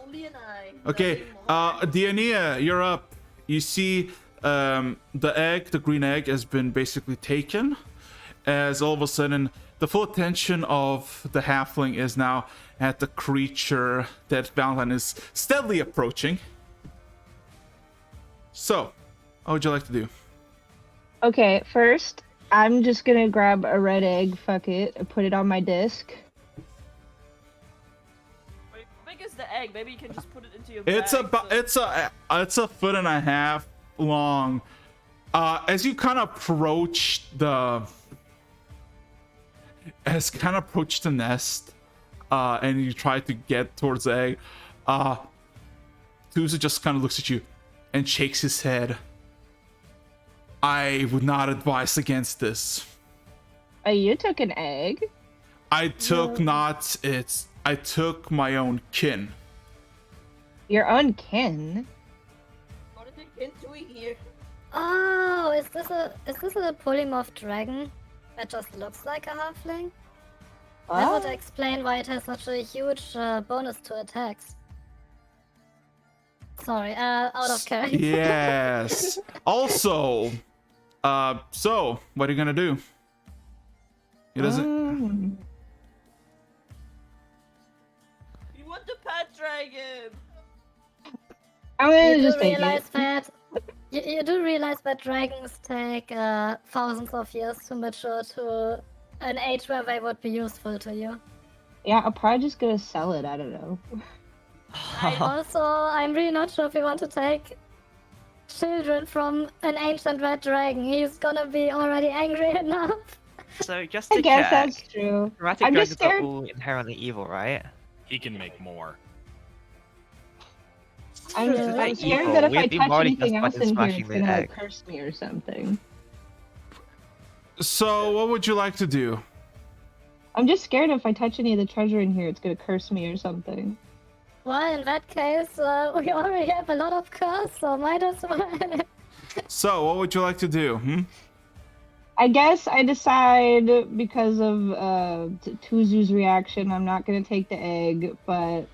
S1: Only an eye.
S2: Okay, Diania, you're up. You see the egg, the green egg, has been basically taken, as all of a sudden the full attention of the halfling is now at the creature that Valentine is steadily approaching. So, what would you like to do?
S6: Okay, first, I'm just gonna grab a red egg, fuck it, and put it on my disc.
S1: Wait, how big is the egg? Maybe you can just put it into your
S2: It's
S1: bag.
S2: about
S1: so-
S2: it's a foot and a half long. As you kind of approach the nest, and you try to get towards the egg, Tusa just kind of looks at you and shakes his head. I would not advise against this.
S6: You took an egg?
S2: I took I took my own kin.
S6: Your own kin?
S1: What are the kids doing here?
S4: Oh, is this a polymorph dragon that just looks like a halfling? That would
S6: What?
S4: explain why it has such a huge bonus to attacks. Sorry, out of character.
S2: Yes. Also, so what are you gonna do? He doesn't.
S1: We want the pet dragon.
S6: I'm gonna
S4: You
S6: just
S4: do
S6: take
S4: realize
S6: it.
S4: that you do realize that dragons take thousands of years to mature to an age where they would be useful to you.
S6: Yeah, I'm probably just gonna sell it, I don't know.
S4: Also, I'm really not sure if you want to take children from an ancient red dragon. He's gonna be already angry enough.
S5: So just
S6: I
S5: to
S6: guess
S5: check,
S6: that's true.
S5: chromatic
S6: I'm just
S5: dragons are
S6: scared.
S5: all inherently evil, right?
S3: He can make more.
S6: I'm
S4: True.
S6: I'm
S5: Like
S6: scared
S5: evil,
S6: that if
S5: we'd
S6: I
S5: be
S6: touch
S5: morally
S6: anything else
S5: justified in
S6: in here,
S5: smashing
S6: it's
S5: the
S6: gonna like
S5: egg.
S6: curse me or something.
S2: So what would you like to do?
S6: I'm just scared if I touch any of the treasure in here, it's gonna curse me or something.
S4: Well, in that case, we already have a lot of curse, so might as well.
S2: So what would you like to do?
S6: I guess I decide because of Tuzu's reaction, I'm not gonna take the egg, but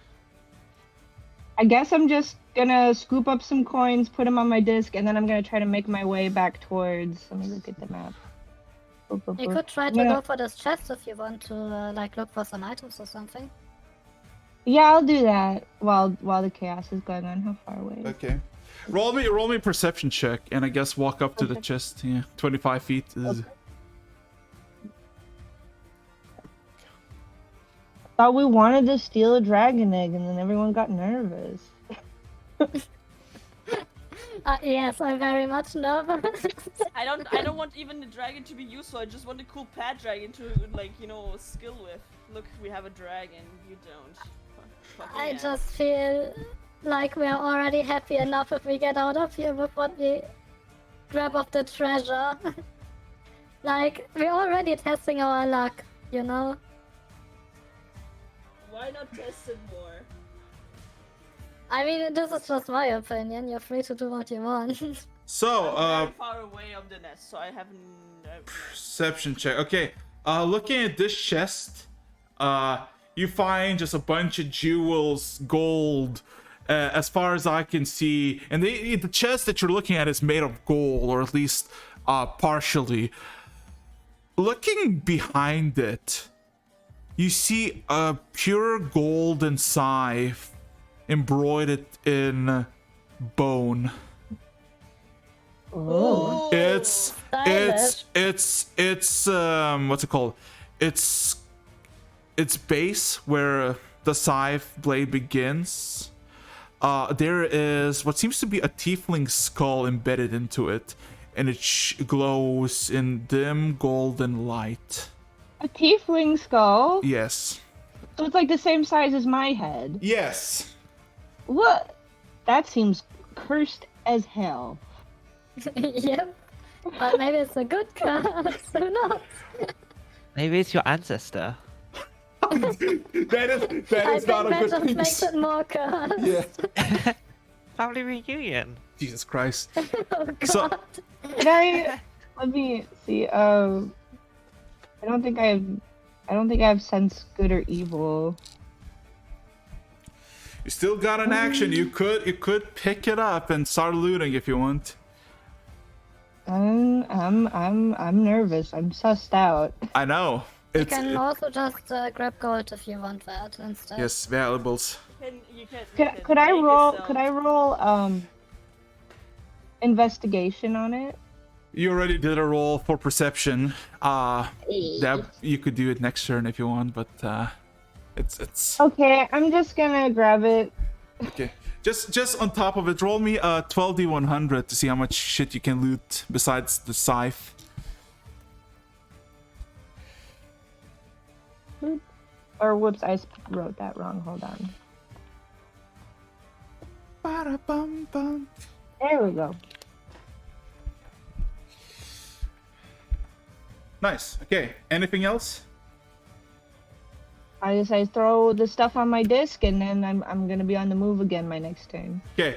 S6: I guess I'm just gonna scoop up some coins, put them on my disc, and then I'm gonna try to make my way back towards. Let me look at the map.
S4: You could try to
S6: Yeah.
S4: go for this chest if you want to, like, look for some items or something.
S6: Yeah, I'll do that while the chaos is going on. How far away?
S2: Okay. Roll me a perception check, and I guess walk up to the chest. Yeah, 25 feet. Is...
S6: Thought we wanted to steal a dragon egg, and then everyone got nervous.
S4: Yes, I'm very much nervous.
S1: I don't want even the dragon to be useful. I just want a cool pet dragon to, like, you know, skill with. Look, we have a dragon. You don't. Fucking
S4: I
S1: yeah.
S4: just feel like we're already happy enough if we get out of here with what we grab of the treasure. Like, we're already testing our luck, you know?
S1: Why not test it more?
S4: I mean, this is just my opinion. You're free to do what you want.
S2: So,
S1: I'm very far away of the nest, so I haven't.
S2: perception check. Okay. Looking at this chest, you find just a bunch of jewels, gold, as far as I can see. And the chest that you're looking at is made of gold, or at least partially. Looking behind it, you see a pure golden scythe embroidered in bone.
S6: Oh.
S2: It's
S4: stylish.
S2: it's what's it called? Its base where the scythe blade begins. There is what seems to be a tiefling skull embedded into it, and it glows in dim golden light.
S6: A tiefling skull?
S2: Yes.
S6: So it's like the same size as my head.
S2: Yes.
S6: What? That seems cursed as hell.
S4: Yep. But maybe it's a good curse. Who knows?
S5: Maybe it's your ancestor.
S2: that
S4: I
S2: is
S4: think
S2: not a
S4: that
S2: good
S4: just
S2: thing.
S4: makes it more cursed.
S2: Yeah.
S5: Family reunion.
S2: Jesus Christ.
S4: Oh god.
S2: So
S6: Did I Let me see. I don't think I have sense good or evil.
S2: You still got an action. You could pick it up and start looting if you want.
S6: I'm nervous. I'm sussed out.
S2: I know.
S4: You can also just grab gold if you want that instead.
S2: Yes, valuables.
S1: You can
S6: Could I
S1: make
S6: roll?
S1: yourself-
S6: Could I roll investigation on it?
S2: You already did a roll for perception. That you could do it next turn if you want, but it's
S6: Okay, I'm just gonna grab it.
S2: okay. Just on top of it, roll me a 12d100 to see how much shit you can loot besides the scythe.
S6: Or whoops, I wrote that wrong. Hold on.
S2: Ba-da-bum-bum.
S6: There we go.
S2: Nice. Okay. Anything else?
S6: I throw the stuff on my disc, and then I'm gonna be on the move again my next turn.
S2: Okay.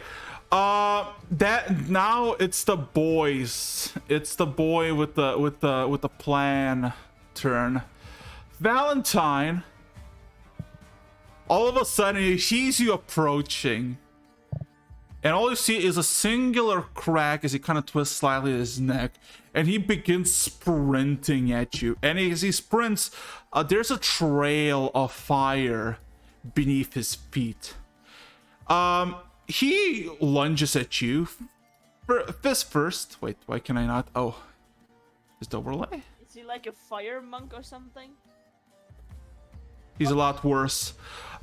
S2: That now it's the boys. It's the boy with the plan turn. Valentine. All of a sudden he sees you approaching, and all you see is a singular crack as he kind of twists slightly his neck, and he begins sprinting at you. And as he sprints, there's a trail of fire beneath his feet. He lunges at you. Fist first. Wait, why can I not? Oh, is the overlay?
S1: Is he like a fire monk or something?
S2: He's a lot worse.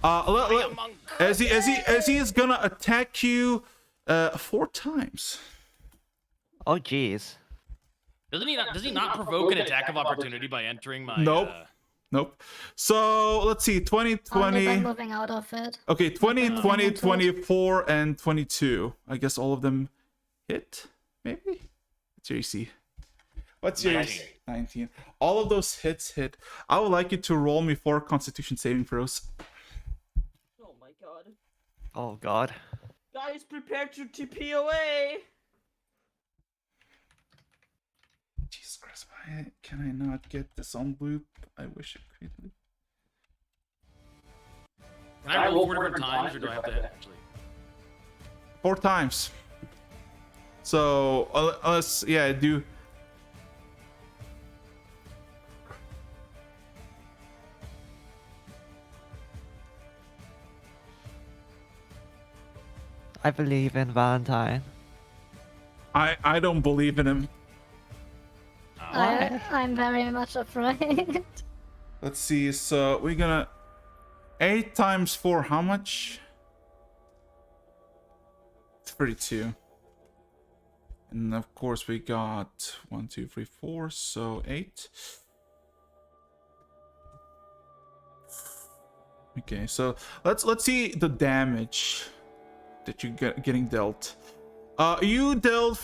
S2: As he is gonna attack you 4 times.
S5: Oh, jeez.
S3: Does he not provoke an attack of opportunity by entering my?
S2: Nope. Nope. So let's see, 20,
S4: Only by
S2: 20.
S4: moving out of it.
S2: Okay, 20,
S4: Nothing
S2: 20,
S4: into it.
S2: 24, and 22. I guess all of them hit, maybe? What's your AC? What's your
S3: 19.
S2: 19. All of those hits hit. I would like you to roll me 4 Constitution saving throws.
S1: Oh my god.
S5: Oh god.
S1: Guys, prepare to TP away!
S2: Jesus Christ, why can I not get this on loop? I wish I could.
S3: Can I roll 4 different times, or do I have to actually?
S2: 4 times. So, unless, yeah, I do.
S5: I believe in Valentine.
S2: I don't believe in him.
S4: I'm very much afraid.
S2: Let's see, so we're gonna 8 times 4, how much? 32. And of course we got 1, 2, 3, 4, so 8. Okay, so let's see the damage that you're getting dealt. You dealt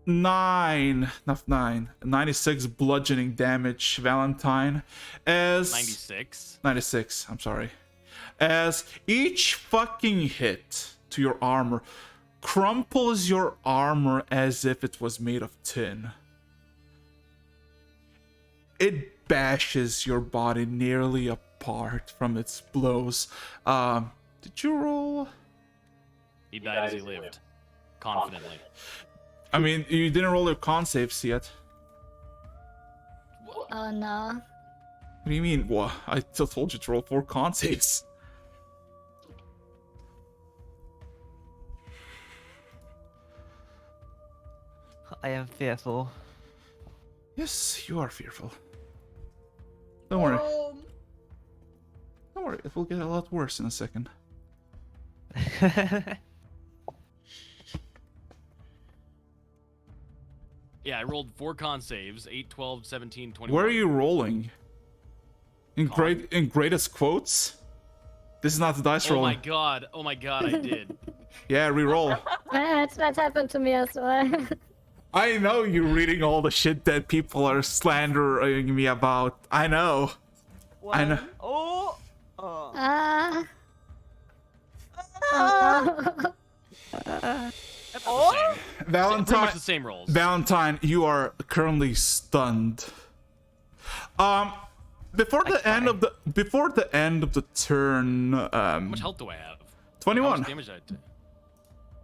S2: 96 bludgeoning damage, Valentine, as 96, I'm sorry. As each fucking hit to your armor crumples your armor as if it was made of tin. It bashes your body nearly apart from its blows. Did you roll?
S3: He died as he lived, confidently.
S2: I mean, you didn't roll your con saves yet.
S4: Oh no.
S2: What do you mean? Well, I still told you to roll 4 con saves.
S5: I am fearful.
S2: Yes, you are fearful. Don't worry. Don't worry, it will get a lot worse in a second.
S3: Yeah, I rolled 4 con saves, 8, 12, 17, 21.
S2: Where are you rolling? In
S3: Con.
S2: in greatest quotes? This is not the dice roll.
S3: Oh my god, I did.
S2: Yeah, re-roll.
S4: That happened to me as well.
S2: I know you're reading all the shit that people are slandering me about. I know. I know.
S1: Oh!
S4: Oh no.
S1: Or
S3: Pretty
S2: Valentine,
S3: much the same rolls.
S2: Valentine, you are currently stunned. Before the end of the turn,
S3: How much health do I have? How
S2: 21.
S3: much damage did I do?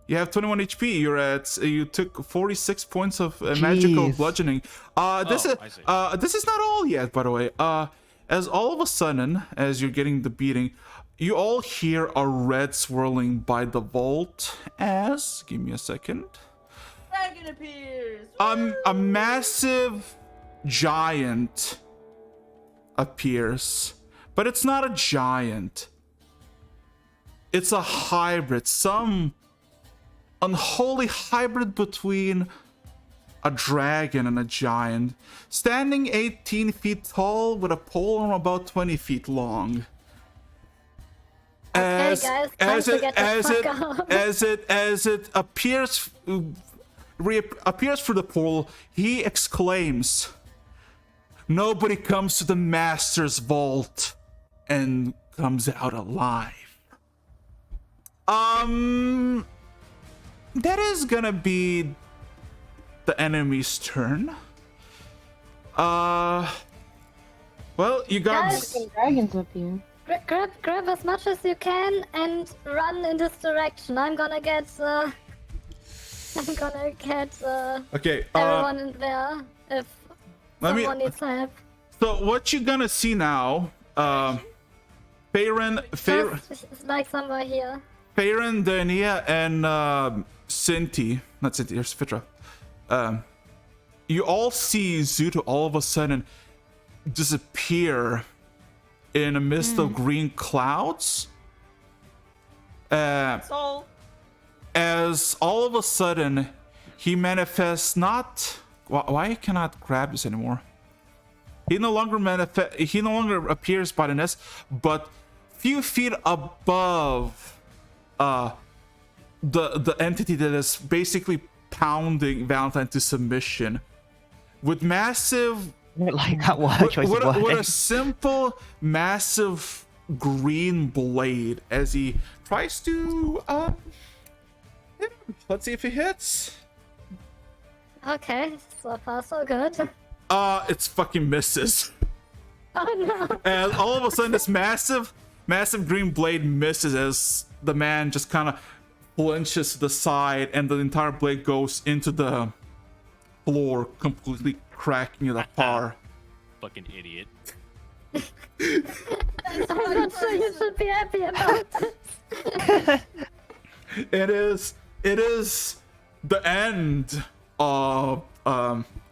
S2: You have 21 HP. You took 46 points of magical
S5: Jeez.
S2: bludgeoning. This
S3: Oh,
S2: is
S3: I see.
S2: this is not all yet, by the way. As all of a sudden, as you're getting the beating, you all hear a red swirling by the vault. As give me a second.
S1: dragon appears.
S2: A massive giant appears, but it's not a giant. It's a hybrid, some unholy hybrid between a dragon and a giant, standing 18 feet tall with a polearm about 20 feet long.
S4: Okay, guys, time to get the fuck out.
S2: As it appears appears through the portal, he exclaims, "Nobody comes to the master's vault and comes out alive." That is gonna be the enemy's turn. Well, you got.
S4: Guys.
S6: Fucking dragons up here.
S4: Grab as much as you can and run in this direction. I'm gonna get
S2: Okay.
S4: everyone in there if
S2: Let me-
S4: someone needs help.
S2: So what you're gonna see now, Farron,
S4: Just like somewhere here.
S2: Dania, and Cinti, not Cinti, here's Fitra. You all see Zuto all of a sudden disappear in a mist of green clouds.
S1: So
S2: As all of a sudden he manifests not. Why I cannot grab this anymore? He no longer appears by the nest, but few feet above the entity that is basically pounding Valentine to submission with massive
S5: I don't like that word choice of
S2: with
S5: wording.
S2: a simple massive green blade as he tries to let's see if he hits.
S4: Okay, so far so good.
S2: It's fucking misses.
S4: Oh no.
S2: And all of a sudden, this massive green blade misses as the man just kind of flinches to the side, and the entire blade goes into the floor, completely cracking it apart.
S3: Fucking idiot.
S4: I'm not sure you should be happy about this.
S2: It is the end of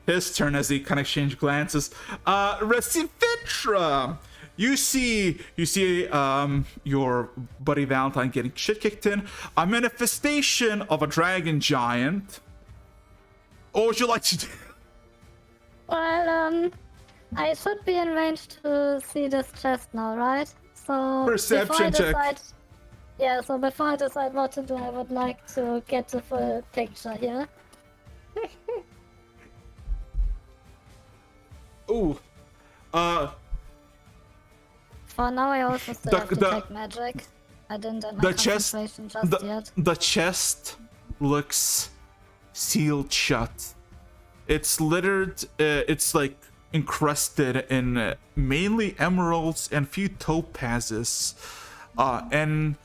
S2: his turn as he kind of exchange glances. Recifitra, you see your buddy Valentine getting shit kicked in. A manifestation of a dragon giant. What would you like to do?
S4: Well, I should be in range to see this chest now, right? So
S2: Perception check.
S4: Yeah, so before I decide what to do, I would like to get the full picture here.
S2: Ooh.
S4: For now, I also still
S2: The-
S4: have to
S2: the-
S4: take magic. I didn't end my
S2: The chest,
S4: concentration just yet.
S2: the chest looks sealed shut. It's littered. It's like encrusted in mainly emeralds and few topazes, and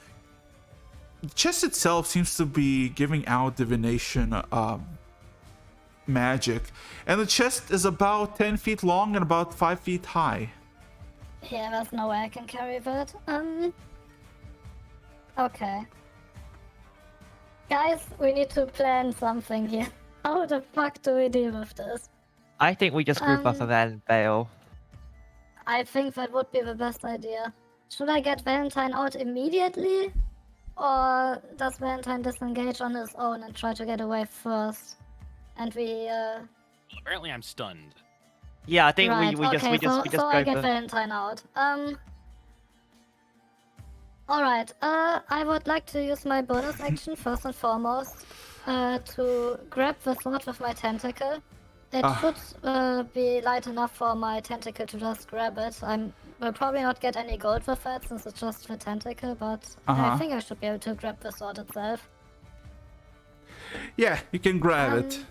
S2: the chest itself seems to be giving out divination magic, and the chest is about 10 feet long and about 5 feet high.
S4: Yeah, there's no way I can carry that. Okay. Guys, we need to plan something here. How the fuck do we deal with this?
S5: I think we just group up and then bail.
S4: I think that would be the best idea. Should I get Valentine out immediately? Or does Valentine disengage on his own and try to get away first? And we,
S3: Well, apparently I'm stunned.
S5: Yeah, I think
S4: right,
S5: we just
S4: okay, so
S5: go
S4: I get
S5: for...
S4: Valentine out. Alright, I would like to use my bonus action first and foremost to grab the sword with my tentacle. It should be light enough for my tentacle to just grab it. Will probably not get any gold with that since it's just the tentacle, but I think I should be able to grab the sword itself.
S2: Yeah, you can grab it.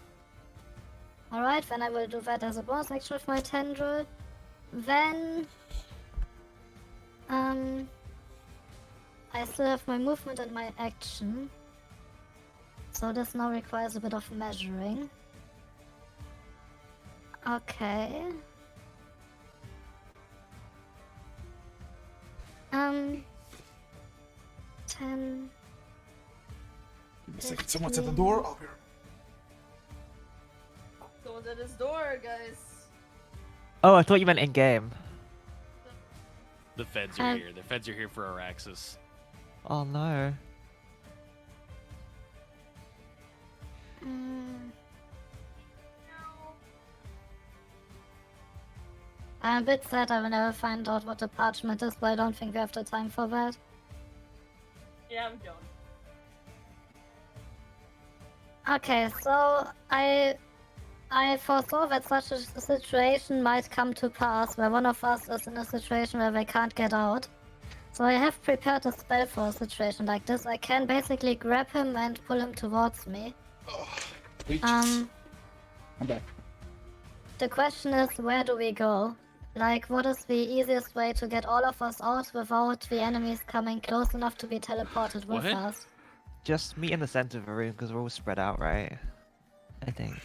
S4: Alright, then I will do that as a bonus action with my tendril. Then... I still have my movement and my action. So this now requires a bit of measuring. Okay. 10...
S2: Give me a second. Someone's at the door. I'll be right.
S1: Someone's at his door, guys.
S5: Oh, I thought you meant in game.
S3: The feds are here. The feds are here for Araxis.
S5: Oh no.
S4: I'm a bit sad I will never find out what the parchment is, but I don't think we have the time for that.
S1: Yeah, we don't.
S4: Okay, so I foresaw that such a situation might come to pass, where one of us is in a situation where they can't get out. So I have prepared a spell for a situation like this. I can basically grab him and pull him towards me.
S2: I'm back.
S4: The question is, where do we go? Like, what is the easiest way to get all of us out without the enemies coming close enough to be teleported with
S3: What?
S4: us?
S5: Just meet in the center of the room because we're all spread out, right? I think.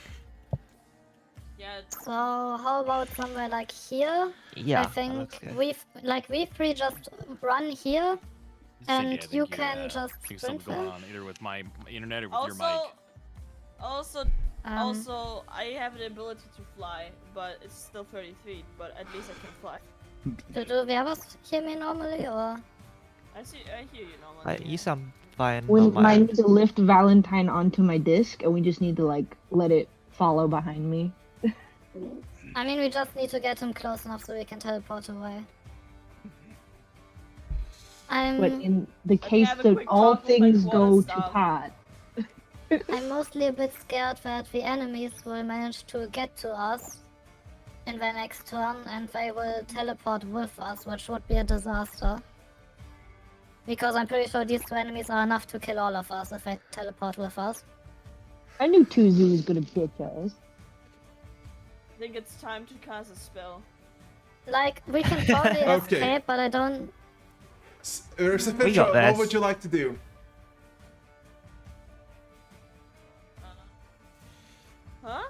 S1: Yeah,
S4: So how about somewhere like here?
S5: Yeah.
S4: I
S5: that
S4: think
S5: looks good.
S4: we three just run here,
S3: Cindy, I
S4: and
S3: think
S4: you can
S3: I
S4: just
S3: think
S4: sprint
S3: something's going
S4: there.
S3: on either with my internet or with your mic.
S1: Also, I have the ability to fly, but it's still 30 feet. But at least I can fly.
S4: Do the others hear me normally, or?
S1: I hear you normally.
S5: You sound fine.
S6: We
S5: on my
S6: might
S5: end.
S6: need to lift Valentine onto my disc, and we just need to like let it follow behind me.
S4: I mean, we just need to get him close enough so we can teleport away.
S6: But in the
S1: me
S6: case
S1: have a
S6: that
S1: quick
S6: all
S1: talk with my
S6: things go to
S1: quarterstaff.
S6: pot,
S4: I'm mostly a bit scared that the enemies will manage to get to us in their next turn, and they will teleport with us, which would be a disaster. Because I'm pretty sure these two enemies are enough to kill all of us if they teleport with us.
S6: I knew Tuzu was gonna bitch us.
S1: I think it's time to cast a spell.
S4: Like, we can totally
S2: Okay.
S4: escape, but I don't...
S2: Ursifitra,
S5: got
S2: what
S5: this.
S2: would you like to do?
S1: Huh?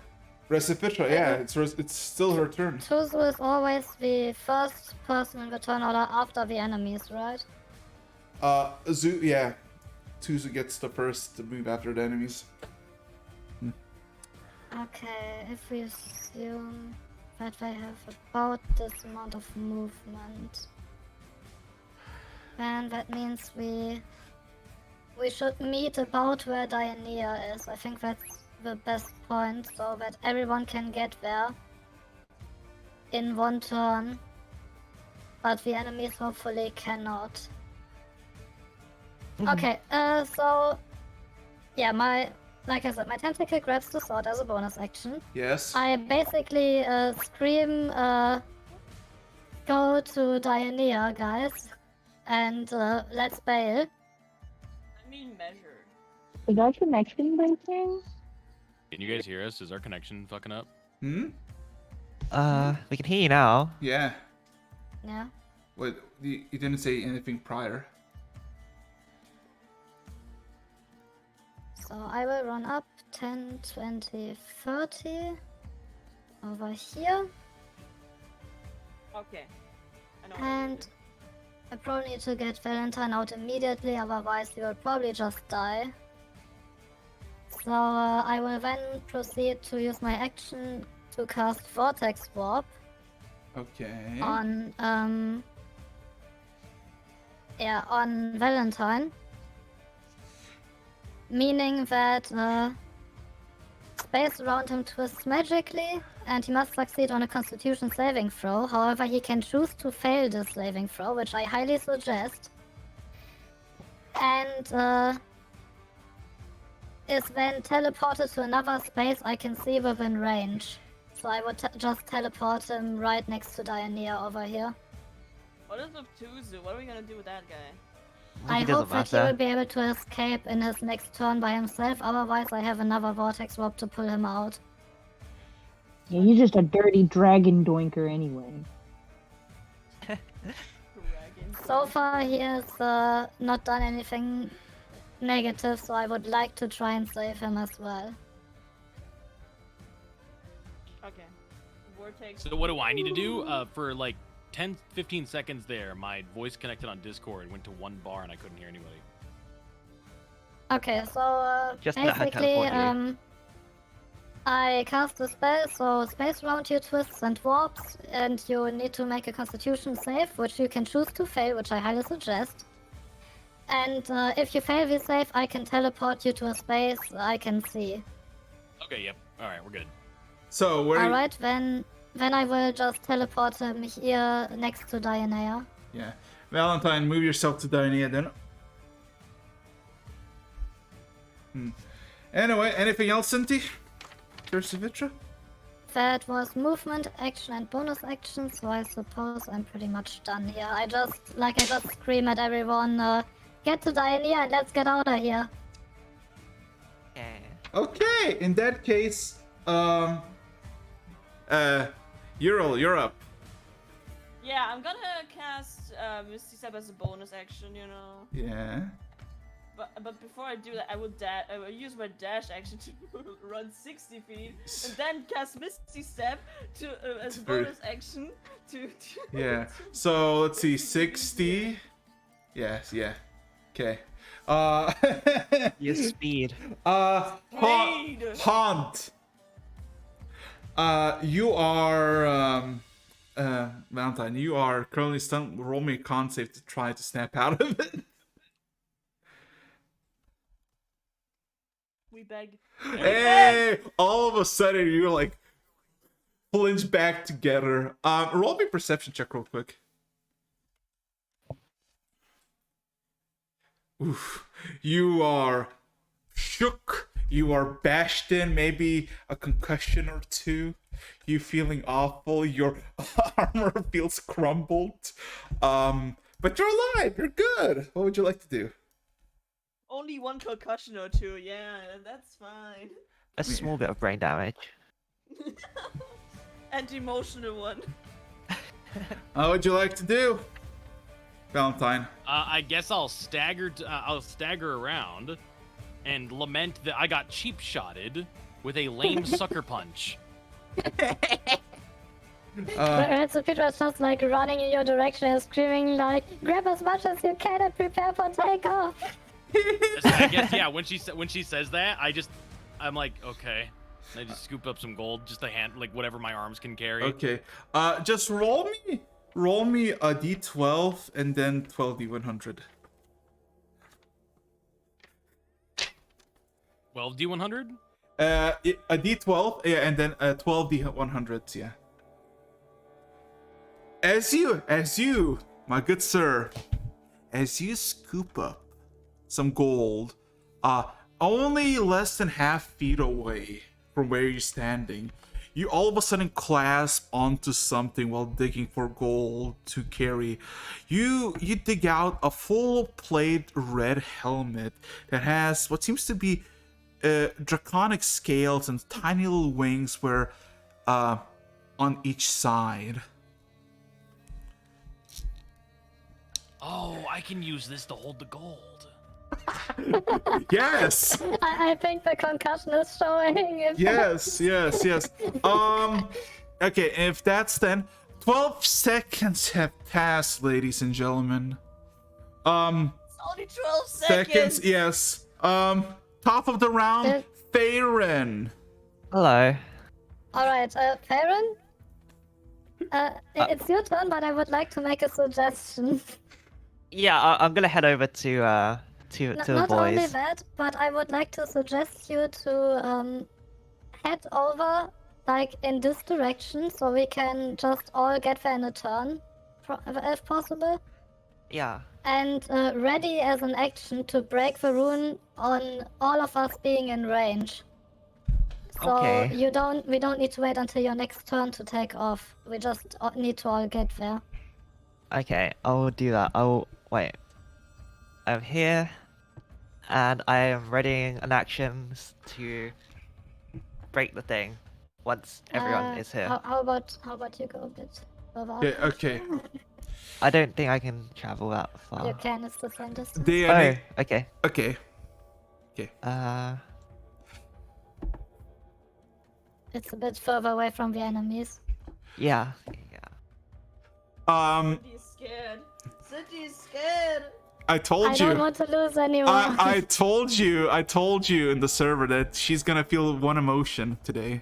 S2: Ursifitra, yeah, it's still her turn.
S4: Tuzu is always the first person in the turn order after the enemies, right?
S2: Yeah. Tuzu gets the first to move after the enemies.
S4: Okay, if we assume that they have about this amount of movement, then that means we should meet about where Dianea is. I think that's the best point, so that everyone can get there in one turn, but the enemies hopefully cannot. Okay, so yeah, like I said, my tentacle grabs the sword as a bonus action.
S2: Yes.
S4: I basically scream, go to Dianea, guys, and let's bail.
S1: I mean measured.
S6: Is our connection breaking?
S3: Can you guys hear us? Is our connection fucking up?
S2: Hmm?
S5: We can hear you now.
S2: Yeah.
S4: Yeah.
S2: Wait, you didn't say anything prior.
S4: So I will run up 10, 20, 30 over here,
S1: Okay. I know. what
S4: and
S1: to
S4: I probably need to get Valentine out immediately, otherwise he will probably just die. So I will then proceed to use my action to cast Vortex Warp
S2: Okay.
S4: on Valentine, meaning that space around him twists magically, and he must succeed on a Constitution saving throw. However, he can choose to fail this saving throw, which I highly suggest, and is then teleported to another space I can see within range. So I would just teleport him right next to Dianea over here.
S1: What is with Tuzu? What are we gonna do with that guy?
S4: I
S5: It doesn't
S4: hope that he will
S5: matter.
S4: be able to escape in his next turn by himself, otherwise I have another Vortex Warp to pull him out.
S6: Yeah, he's just a dirty dragon doinker anyway.
S1: Dragon.
S4: So far he has not done anything negative, so I would like to try and save him as well.
S1: Okay. Vortex.
S3: So what do I need to do? For like 10, 15 seconds there, my voice connected on Discord went to 1 bar and I couldn't hear anybody.
S4: Okay, so
S5: Just let her
S4: basically,
S5: teleport you.
S4: I cast a spell, so space around you twists and warps, and you need to make a Constitution save, which you can choose to fail, which I highly suggest. And if you fail the save, I can teleport you to a space I can see.
S3: Okay, yep. All right, we're good.
S2: So where?
S4: Alright, then I will just teleport him here next to Dionea.
S2: Yeah, Valentine, move yourself to Dionea then. Anyway, anything else, Cinti? Vitra?
S4: That was movement, action, and bonus action, so I suppose I'm pretty much done here. I just scream at everyone, get to Dionea and let's get out of here.
S5: Yeah.
S2: Okay, in that case, Ural, you're up.
S1: Yeah, I'm gonna cast Misty Step as a bonus action, you know.
S2: Yeah.
S1: But before I do that, I will use my dash action to run 60 feet, and then cast Misty Step as a bonus action to
S2: Yeah. So let's see, 60. Yes, yeah. Okay.
S5: Your speed.
S1: Speed!
S2: Haunt. You are Valentine. You are currently stunned. Roll me a con save to try to snap out of it.
S1: We beg.
S2: Hey! All of a sudden, you're like flinch back together. Roll me a perception check real quick. Oof. You are shook. You are bashed in. Maybe a concussion or two. You feeling awful. Your armor feels crumbled. But you're alive. You're good. What would you like to do?
S1: Only 1 concussion or 2, yeah, that's fine.
S5: A small bit of brain damage.
S1: And emotional one.
S2: What would you like to do, Valentine?
S3: I guess I'll stagger around and lament that I got cheap shotted with a lame sucker punch.
S4: So Peter is just like running in your direction and screaming like, grab as much as you can and prepare for takeoff.
S3: I guess yeah. When she says that, I'm like, okay. And I just scoop up some gold, just a hand, like whatever my arms can carry.
S2: Okay. Just roll me a d12 and then 12d100.
S3: 12d100.
S2: A d12, yeah, and then 12d100s, yeah. As you, my good sir, as you scoop up some gold, only less than half feet away from where you're standing, you all of a sudden clasp onto something while digging for gold to carry. You dig out a full-plate red helmet that has what seems to be draconic scales and tiny little wings where on each side.
S3: Oh, I can use this to hold the gold.
S2: Yes.
S4: I think the concussion is showing.
S2: Yes. Okay, if that's then 12 seconds have passed, ladies and gentlemen.
S1: It's only 12 seconds.
S2: Yes. Top of the round, Faerun.
S5: Hello.
S4: Alright, Farron? It's your turn, but I would like to make a suggestion.
S5: Yeah, I'm gonna head over to the
S4: Not only
S5: boys.
S4: that, but I would like to suggest you to head over, like, in this direction, so we can just all get there in a turn, if possible.
S5: Yeah.
S4: And ready as an action to break the rune on all of us being in range. So
S5: Okay.
S4: we don't need to wait until your next turn to take off. We just need to all get there.
S5: Okay, I'll do that. I'll wait. I'm here, and I am readying an action to break the thing once everyone is here.
S4: How about you go a bit further
S2: Okay,
S4: up?
S2: okay.
S5: I don't think I can travel that far.
S4: You can, it's the same distance.
S2: DNA.
S5: Oh, okay.
S2: Okay.
S4: It's a bit further away from the enemies.
S5: Yeah.
S1: City's scared. City's scared.
S2: I told
S4: I
S2: you.
S4: don't want to lose anymore.
S2: I told you in the server that she's gonna feel one emotion today.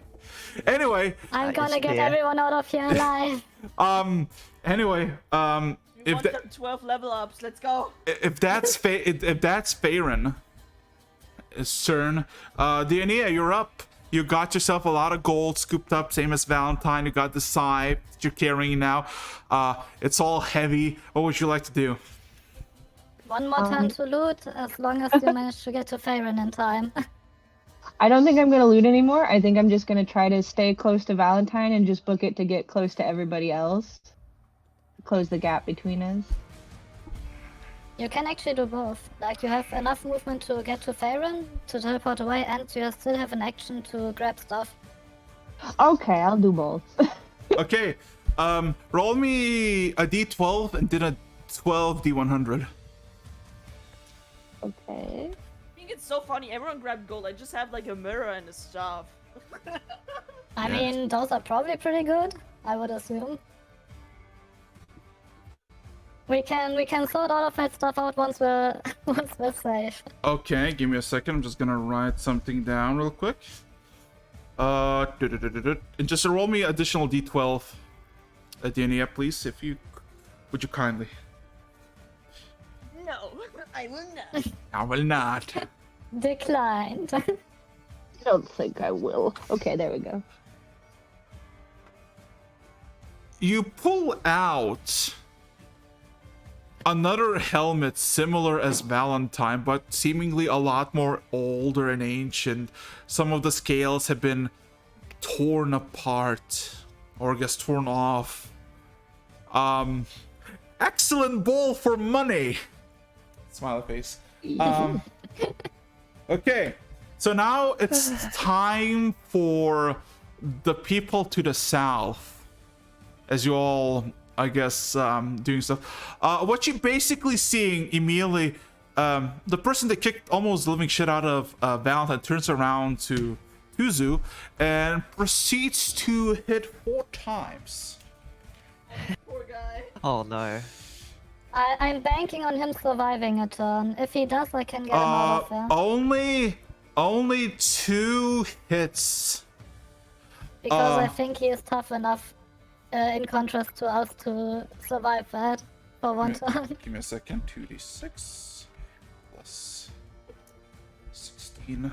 S2: Anyway,
S4: I'm
S5: That
S4: gonna
S5: is
S4: get
S5: clear.
S4: everyone out of here alive.
S2: anyway,
S1: We
S2: if
S1: want
S2: that,
S1: them 12 level ups. Let's go.
S2: if that's if that's Farron, CERN, Diania, you're up. You got yourself a lot of gold scooped up, same as Valentine. You got the scythe that you're carrying now. It's all heavy. What would you like to do?
S4: One more time to loot, as long as you manage to get to Farron in time.
S6: I don't think I'm gonna loot anymore. I think I'm just gonna try to stay close to Valentine and just book it to get close to everybody else. Close the gap between us.
S4: You can actually do both. Like, you have enough movement to get to Farron, to teleport away, and you still have an action to grab stuff.
S6: Okay, I'll do both.
S2: Okay, roll me a d12 and then a 12 d100.
S6: Okay.
S1: I think it's so funny. Everyone grabbed gold. I just have like a mirror and a staff.
S4: I mean, those are probably pretty good, I would assume. We can sort all of that stuff out once we're safe.
S2: Okay, give me a second. I'm just gonna write something down real quick. And just roll me additional d12 at the end, please, if you would you kindly.
S1: No, I will not.
S2: I will not.
S4: Declined.
S6: I don't think I will. Okay, there we go.
S2: You pull out another helmet similar as Valentine, but seemingly a lot more older and ancient. Some of the scales have been torn apart, or I guess torn off. Excellent bowl for money. Smiley face. Okay, so now it's time for the people to the south, as you all, I guess, doing stuff. What you're basically seeing immediately, the person that kicked almost the living shit out of Valentine turns around to Tuzu and proceeds to hit 4 times.
S1: Poor guy.
S5: Oh no.
S4: I'm banking on him surviving a turn. If he does, I can get him out of there.
S2: Only 2 hits.
S4: Because I think he is tough enough, in contrast to us, to survive that for one turn.
S2: Give me a second. 2d6 plus 16.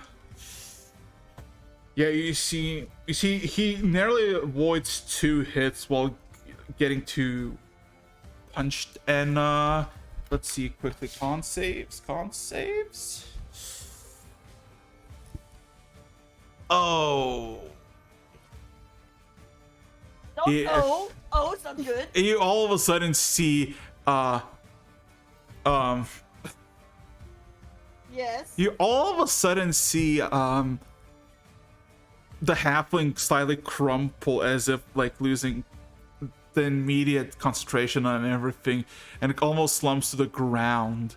S2: Yeah, you see, he narrowly avoids 2 hits while getting 2 punched. And let's see quickly. Con saves. Oh.
S1: Don't
S2: Yeah.
S1: Oh, it's not good.
S2: You all of a sudden see
S1: Yes.
S2: you all of a sudden see the halfling slightly crumple as if like losing the immediate concentration on everything, and it almost slumps to the ground.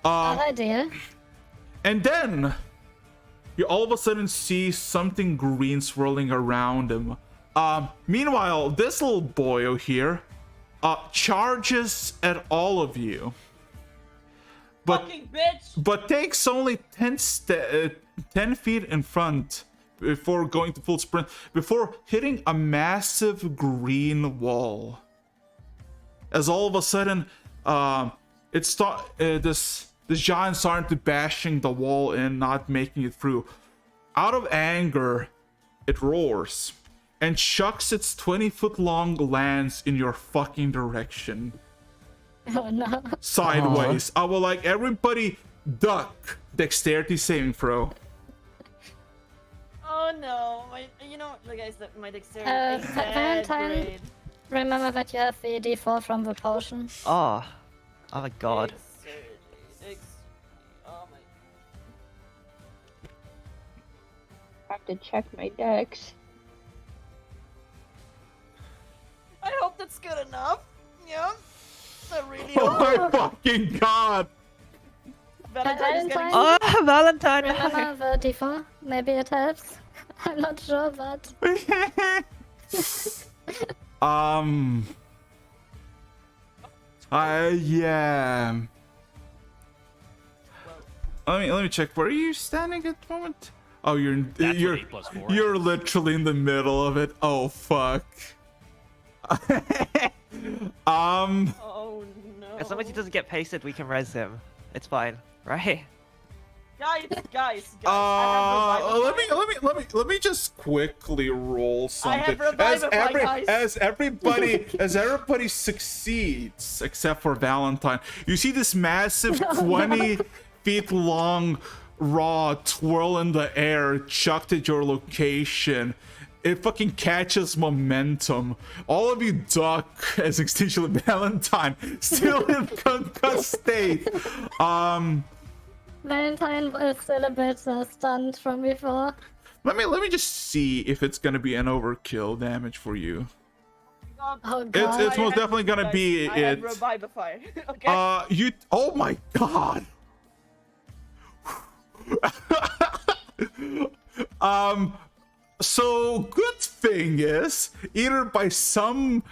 S4: Bad idea.
S2: And then you all of a sudden see something green swirling around him. Meanwhile, this little boyo here charges at all of you,
S1: Fucking bitch.
S2: but takes only 10 feet in front before going to full sprint, before hitting a massive green wall. As all of a sudden, this giant started bashing the wall in, not making it through. Out of anger, it roars and chucks its 20-foot long lance in your fucking direction.
S4: Oh no.
S2: Sideways. I will like everybody duck. Dexterity saving throw.
S1: Oh no. Like I said, my dexterity is
S4: Valentine.
S1: great.
S4: Remember that you have the D4 from the potion.
S5: Oh. Oh my god.
S1: Absurd.
S6: have to check my decks.
S1: I hope that's good enough. Yeah. I really
S2: Oh
S1: hope.
S2: my fucking god!
S1: Valentine is getting.
S5: Oh, Valentine!
S4: Remember the default? Maybe it helps. I'm not sure, but
S2: yeah. Let me check. Where are you standing at the moment? Oh,
S3: That's
S2: you're
S3: what 8 plus 4
S2: you're literally in the middle of it. Oh fuck.
S1: Oh no.
S5: As long as he doesn't get pasted, we can res him. It's fine, right?
S1: Guys. I have revival.
S2: let me just quickly roll something.
S1: have Revivify, guys.
S2: As everybody succeeds except for Valentine. You see this massive 20 feet long raw twirl in the air chucked at your location. It fucking catches momentum. All of you duck as Extinction Valentine still in concussed state.
S4: Valentine is still a bit stunned from before.
S2: Let me just see if it's gonna be an overkill damage for you.
S4: Oh god.
S2: It's most definitely gonna be
S1: I have
S2: it.
S1: Revivify. Okay.
S2: You. Oh my god. So good thing is, either by some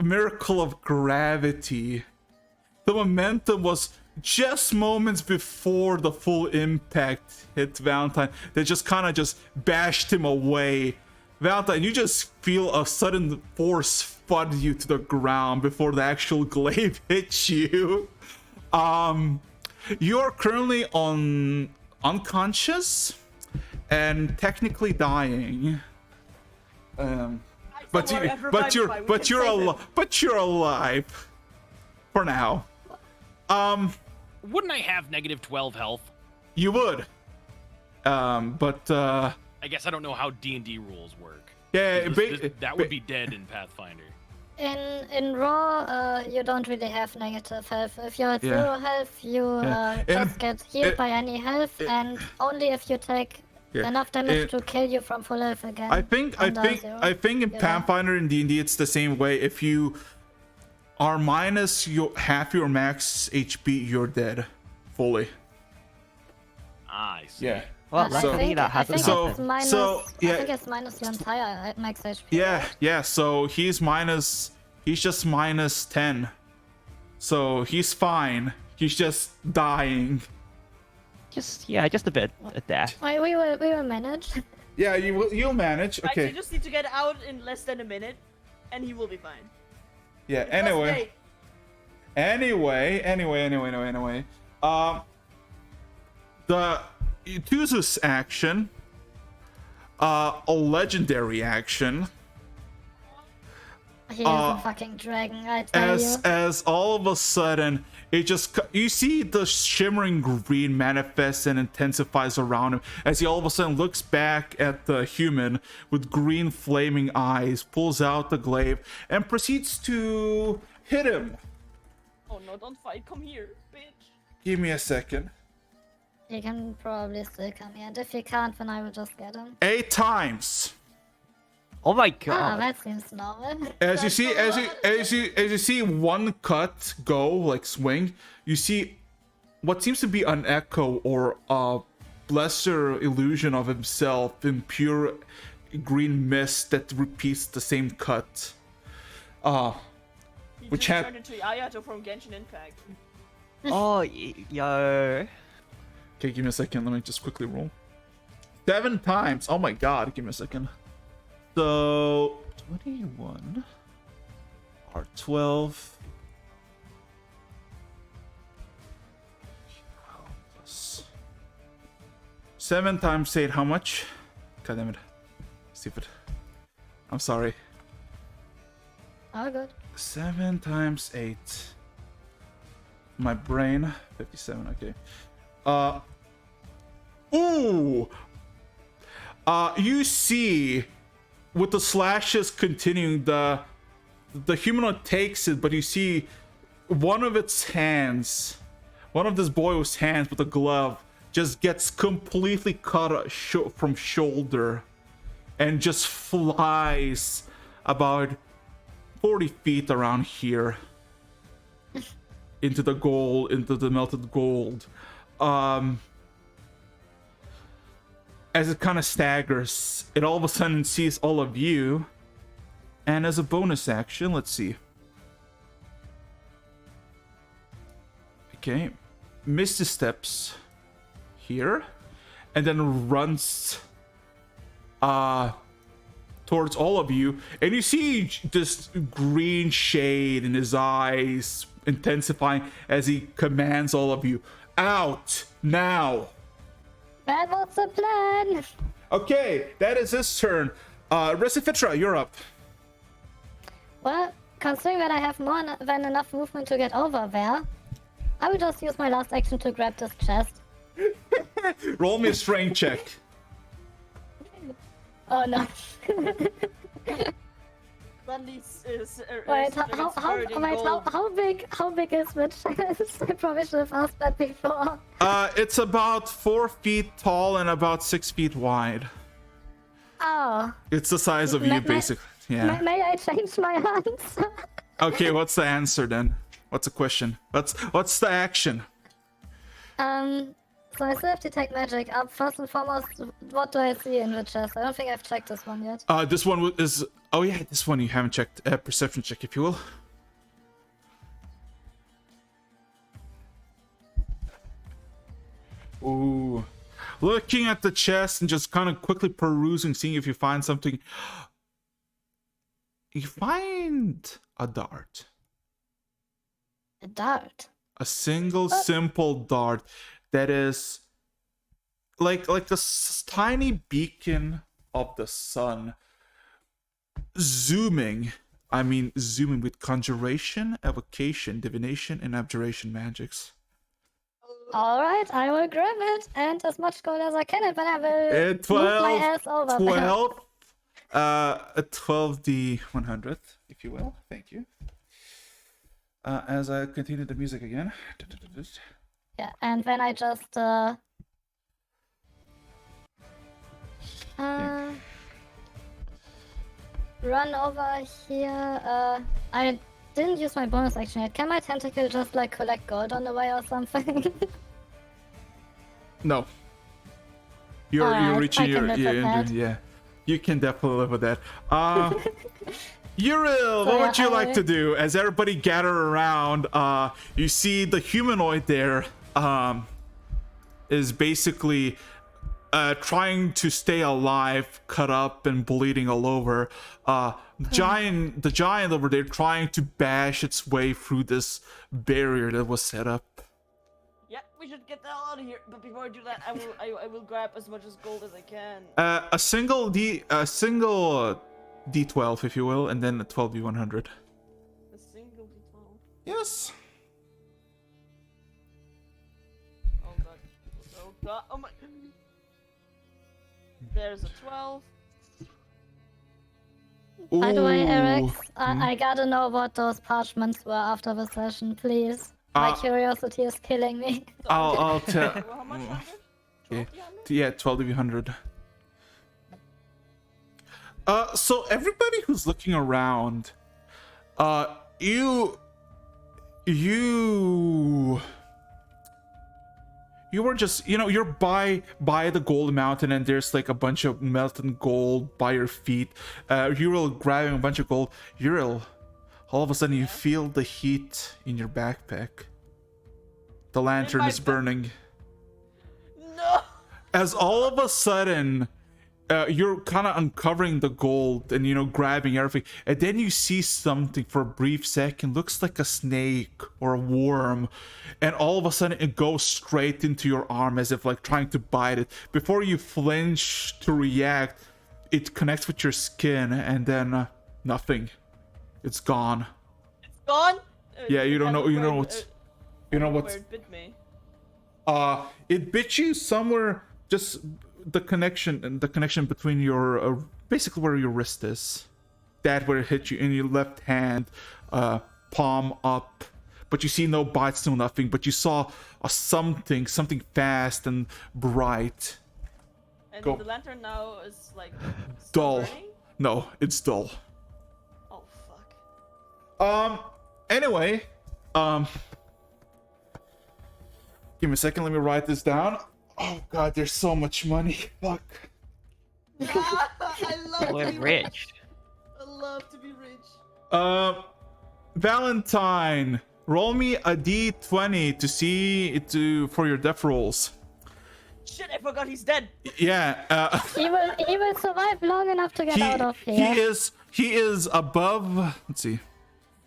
S2: miracle of gravity, the momentum was just moments before the full impact hit Valentine that just kind of just bashed him away. Valentine, you just feel a sudden force fud you to the ground before the actual glaive hits you. You are currently unconscious and technically dying. But you're alive for now.
S3: Wouldn't I have negative 12 health?
S2: You would. But
S3: I guess I don't know how D&D rules work.
S2: yeah,
S3: That would be dead in Pathfinder.
S4: In Raw, you don't really have negative health. If you're at
S2: Yeah.
S4: 0 health, you just get healed by any health, and only if you take enough damage to kill you from full health again.
S2: I think in
S4: Yeah.
S2: Pathfinder and D&D it's the same way. If you are minus half your max HP, you're dead fully.
S3: I see.
S2: Yeah.
S5: Well,
S4: But
S5: luckily that hasn't
S2: So-
S5: happened.
S4: it's minus,
S2: so, yeah.
S4: I think it's minus your entire max HP.
S2: Yeah. So he's just minus 10. So he's fine. He's just dying.
S5: Just a bit of death.
S4: We will manage.
S2: Yeah, you'll manage.
S1: Right,
S2: Okay.
S1: you just need to get out in less than a minute, and he will be fine.
S2: Yeah.
S1: Just wait.
S2: Anyway. The Tuzus action, a legendary action,
S4: He is a fucking dragon, I tell you.
S2: as all of a sudden you see the shimmering green manifests and intensifies around him as he all of a sudden looks back at the human with green flaming eyes, pulls out the glaive, and proceeds to hit him.
S1: Oh no, don't fight. Come here, bitch.
S2: Give me a second.
S4: He can probably still come here, and if he can't, then I will just get him.
S2: 8 times.
S5: Oh my
S4: Ah,
S5: god.
S4: that seems normal.
S2: As you see one cut go, like swing, you see what seems to be an echo or a lesser illusion of himself in pure green mist that repeats the same cut.
S1: He
S2: Which
S1: just
S2: had-
S1: turned into Ayato from Genshin Impact.
S5: Oh, yo.
S2: Okay, give me a second. Let me just quickly roll. 7 times. Oh my god. Give me a second. So 21 or 12. 7 times 8. How much? God damn it. Stupid. I'm sorry.
S4: Oh, good.
S2: 7 times 8. My brain. 57. Okay. Ooh. You see, with the slashes continuing, the humanoid takes it, but you see one of its hands, one of this boy's hands with a glove, just gets completely cut from shoulder and just flies about 40 feet around here into the gold, into the melted gold. As it kind of staggers, it all of a sudden sees all of you, and as a bonus action, let's see. Okay, Misty steps here, and then runs towards all of you, and you see this green shade in his eyes intensifying as he commands all of you, out now.
S4: That was the plan.
S2: Okay, that is his turn. Recifitra, you're up.
S4: Well, considering that I have more than enough movement to get over there, I will just use my last action to grab this chest.
S2: Roll me a strength check.
S4: Oh no.
S1: Suddenly,
S4: Wait, how big is the chest? I probably should have asked that before.
S2: It's about 4 feet tall and about 6 feet wide.
S4: Oh.
S2: It's the size of you, basically. Yeah.
S4: May I change my answer?
S2: Okay, what's the answer then? What's the question? What's the action?
S4: So I still have to take magic up. First and foremost, what do I see in the chest? I don't think I've checked this one yet.
S2: This one is... Oh yeah, this one you haven't checked. Perception check, if you will. Ooh. Looking at the chest and just kind of quickly perusing, seeing if you find something. You find a dart.
S4: A dart?
S2: A single simple dart that is like tiny beacon of the sun, zooming with conjuration, evocation, divination, and abjuration magics.
S4: Alright, I will grab it, and as much gold as I can, and then I will move
S2: 12,
S4: my ass over
S2: 12, a 12d100, if you will. Thank you. As I continue the music again.
S4: Yeah, and then I just run over here. I didn't use my bonus action yet. Can my tentacle just like collect gold on the way or something?
S2: No. You're
S4: Alright,
S2: reaching
S4: I
S2: your
S4: can live with that.
S2: yeah. You can definitely live with that. Uriel,
S4: So,
S2: what
S4: yeah,
S2: would you like to do? As everybody gather around, you see the humanoid there is basically trying to stay alive, cut up and bleeding all over. The giant over there trying to bash its way through this barrier that was set up.
S1: Yeah, we should get the hell out of here. But before I do that, I will grab as much as gold as I can.
S2: A single D12, if you will, and then a 12d100.
S1: A single D12.
S2: Yes.
S1: Oh god. Oh god. Oh my. There's a 12.
S4: By the way, Eric,
S2: Ooh.
S4: I gotta know what those parchments were after the session, please. My curiosity is killing me.
S2: I'll tell.
S1: Well, how much was it?
S2: Yeah, 12d100. So everybody who's looking around, you were just, you're by the gold mountain, and there's like a bunch of melted gold by your feet. Uriel grabbing a bunch of gold. Uriel, all of a sudden you feel the heat in your backpack. The lantern is burning.
S1: No!
S2: As all of a sudden, you're kind of uncovering the gold and grabbing everything, and then you see something for a brief second, looks like a snake or a worm, and all of a sudden it goes straight into your arm as if like trying to bite it. Before you flinch to react, it connects with your skin, and then nothing. It's gone.
S1: It's gone?
S2: Yeah, you don't know. You know what's. You know
S1: Where
S2: what's.
S1: it bit me.
S2: It bit you somewhere. Just the connection between your basically where your wrist is. That where it hit you in your left hand, palm up. But you see no bites, no nothing. But you saw something fast and bright.
S1: And
S2: Go.
S1: the lantern now is like
S2: Dull.
S1: still burning?
S2: No, it's dull.
S1: Oh fuck.
S2: Anyway, give me a second. Let me write this down. Oh god, there's so much money. Fuck.
S1: I love
S5: We're
S1: to be
S5: rich.
S1: I love to be rich.
S2: Valentine, roll me a d20 to see for your death rolls.
S1: Shit, I forgot he's dead.
S2: Yeah.
S4: He will survive long enough to get out of here.
S2: He is above. Let's see.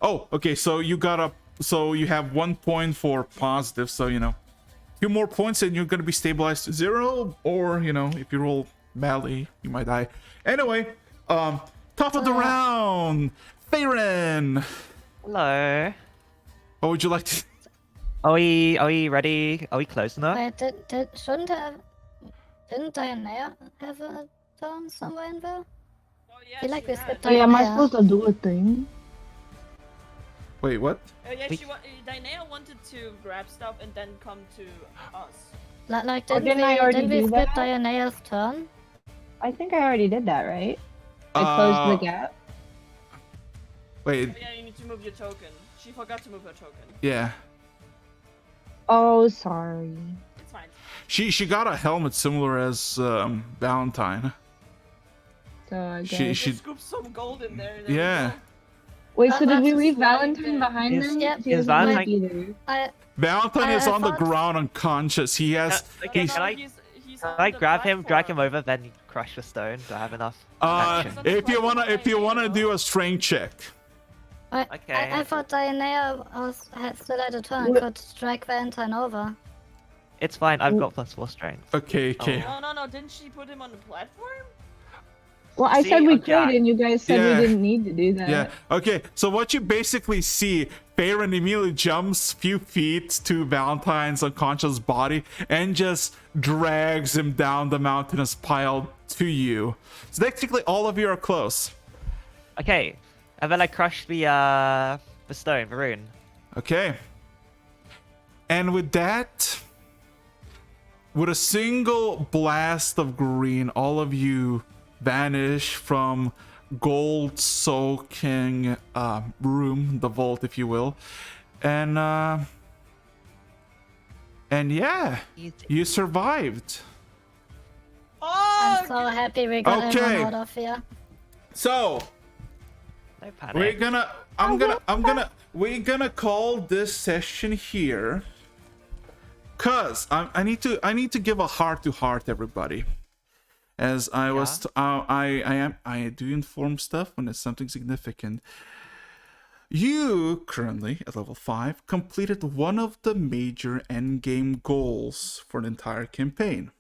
S2: Oh, okay. So you have 1 point for positive. So 2 more points and you're gonna be stabilized to 0. Or if you roll badly, you might die. Anyway, top of the round, Farron.
S5: Hello.
S2: What would you like to?
S5: Are we ready? Are we close enough?
S4: Wait, didn't Diana have a turn somewhere in there?
S1: Oh yeah,
S4: I feel like
S1: she
S4: we
S1: had.
S4: skipped
S6: Oh yeah, am I
S4: Diana.
S6: supposed to do a thing?
S2: Wait, what?
S1: Yeah,
S5: We-
S1: Danae wanted to grab stuff and then come to us.
S4: Like,
S6: Oh, didn't I already
S4: didn't we
S6: do
S4: skip
S6: that?
S4: Diana's turn?
S6: I think I already did that, right? I closed the gap.
S2: Wait.
S1: Oh, yeah, you need to move your token. She forgot to move her token.
S2: Yeah.
S6: Oh, sorry.
S1: It's fine.
S2: She got a helmet similar as Valentine.
S6: So I guess.
S2: She
S1: Just scoop some gold in there. And there we
S2: Yeah.
S1: go.
S6: Wait, so did
S4: That's
S6: we
S4: just
S6: leave
S1: like
S6: Valentine
S1: the-
S6: behind
S5: Is-
S6: then?
S4: yeah,
S6: He
S5: is
S6: doesn't
S5: Valentine-
S6: like either.
S2: Valentine
S4: I
S2: is on the
S4: thought-
S2: ground unconscious. He has.
S5: Okay,
S2: he's,
S5: can I
S1: He's
S5: can
S1: on
S5: I
S1: the
S5: grab him, drag him
S1: platform.
S5: over, then crush the stone? Do I have enough?
S2: uh,
S5: action?
S2: if you wanna do a strength check.
S5: Okay.
S4: I thought Diana still had a turn,
S6: Wh-
S4: could drag Valentine over.
S5: It's fine. I've got +4 strength.
S2: Okay.
S1: No, didn't she put him on the platform?
S6: Well, I
S5: See,
S6: said we
S5: oh,
S6: could,
S5: Jack.
S6: and you guys said
S2: Yeah.
S6: we didn't need to do that.
S2: Yeah. Okay. So what you basically see, Farron immediately jumps few feet to Valentine's unconscious body and just drags him down the mountainous pile to you. So basically, all of you are close.
S5: Okay. And then I crush the stone, the rune.
S2: Okay. And with that, with a single blast of green, all of you vanish from gold soaking room, the vault, if you will. And yeah,
S5: Easy.
S2: you survived.
S1: Oh,
S4: I'm so happy we got
S2: Okay.
S4: everyone out of here.
S2: So
S5: No
S2: we're
S5: panic.
S2: we're gonna call this session here. Cause I need to give a heart to heart, everybody. As I was, I do inform stuff when it's something significant. You currently at level 5 completed one of the major endgame goals for the entire campaign.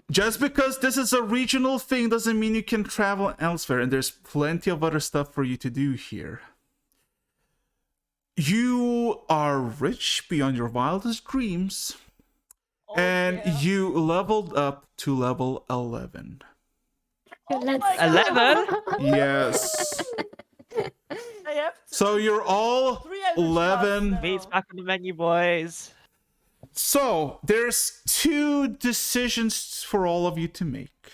S2: Just because this is a regional thing doesn't mean you can travel elsewhere, and there's plenty of other stuff for you to do here. You are rich beyond your wildest dreams, and
S1: yeah.
S2: you leveled up to level 11.
S4: Let's
S5: 11?
S2: Yes.
S1: I have
S2: So you're all
S1: 3 Irish
S2: 11.
S1: gods now.
S5: Meat's back on the menu, boys.
S2: So there's 2 decisions for all of you to make.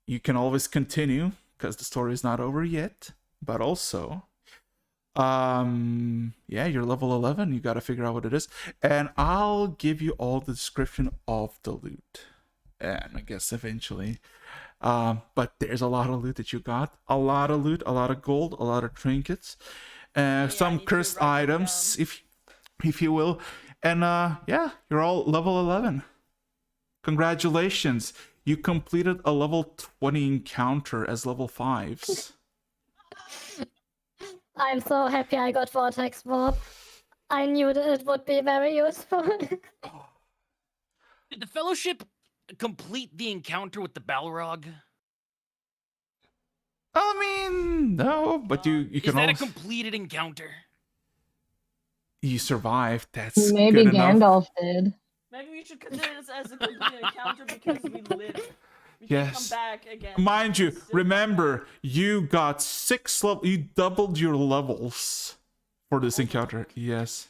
S2: You can always continue because the story is not over yet, but also yeah, you're level 11, you got to figure out what it is, and I'll give you all the description of the loot, and I guess eventually, but there's a lot of loot that you got, a lot of loot, a lot of gold, a lot of trinkets,
S1: I
S2: some
S1: need to
S2: cursed
S1: write it
S2: items, if you will. And yeah, you're all level 11. Congratulations. You completed a level 20 encounter as level 5s.
S4: I'm so happy I got Vortex Warp. I knew that it would be very useful.
S3: Did the Fellowship complete the encounter with the Balrog?
S2: I mean, no, but you
S3: Is
S2: can
S3: that a
S2: always...
S3: completed encounter?
S2: You survived. That's
S6: Maybe
S2: good enough.
S6: Gandalf did.
S1: Maybe we should consider this as a complete encounter because we live. We
S2: Yes.
S1: can come back again.
S2: Mind you,
S1: Sit
S2: remember, you got 6 level. You doubled your levels for this encounter. Yes,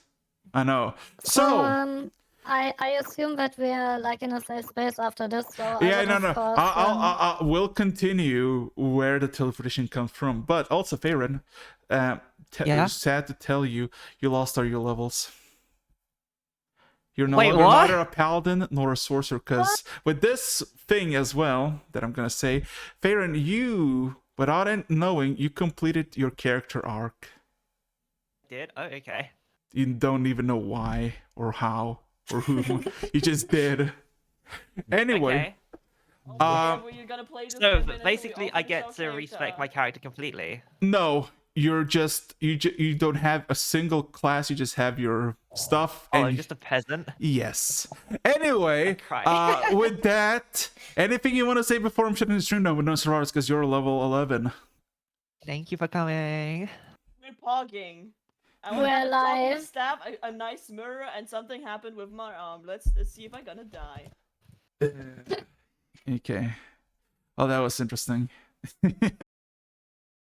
S2: I know. So
S4: I assume that we're like in a safe space after this, so
S2: Yeah,
S4: I would,
S2: no,
S4: of
S2: no.
S4: course,
S2: We'll continue where the teleportation comes from. But also, Farron,
S5: Yeah?
S2: sad to tell you, you lost all your levels. You're no
S5: Wait,
S2: longer
S5: what?
S2: neither a paladin nor a sorcerer, because with this thing as well, that I'm gonna say, Farron, you, without it knowing, you completed your character arc.
S5: Did? Oh, okay.
S2: You don't even know why or how or who. You just did. Anyway,
S5: Okay.
S1: Oh,
S2: Uh,
S1: were you gonna play this
S5: So
S1: 10 minutes and we
S5: basically,
S1: all
S5: I
S1: finish
S5: get
S1: our
S5: to
S1: character
S5: respec my
S1: arc?
S5: character completely.
S2: no, you're just you don't have a single class. You just have your stuff.
S5: Oh,
S2: And
S5: I'm just a peasant.
S2: yes. Anyway,
S5: cry.
S2: with that, anything you want to say before I'm shutting the stream down with no survivors because you're level 11.
S5: Thank you for coming.
S1: We're pogging. I
S4: We're
S1: want to
S4: alive.
S1: stab a nice mirror and something happened with my arm. Let's see if I'm gonna die.
S2: Okay. Oh, that was interesting.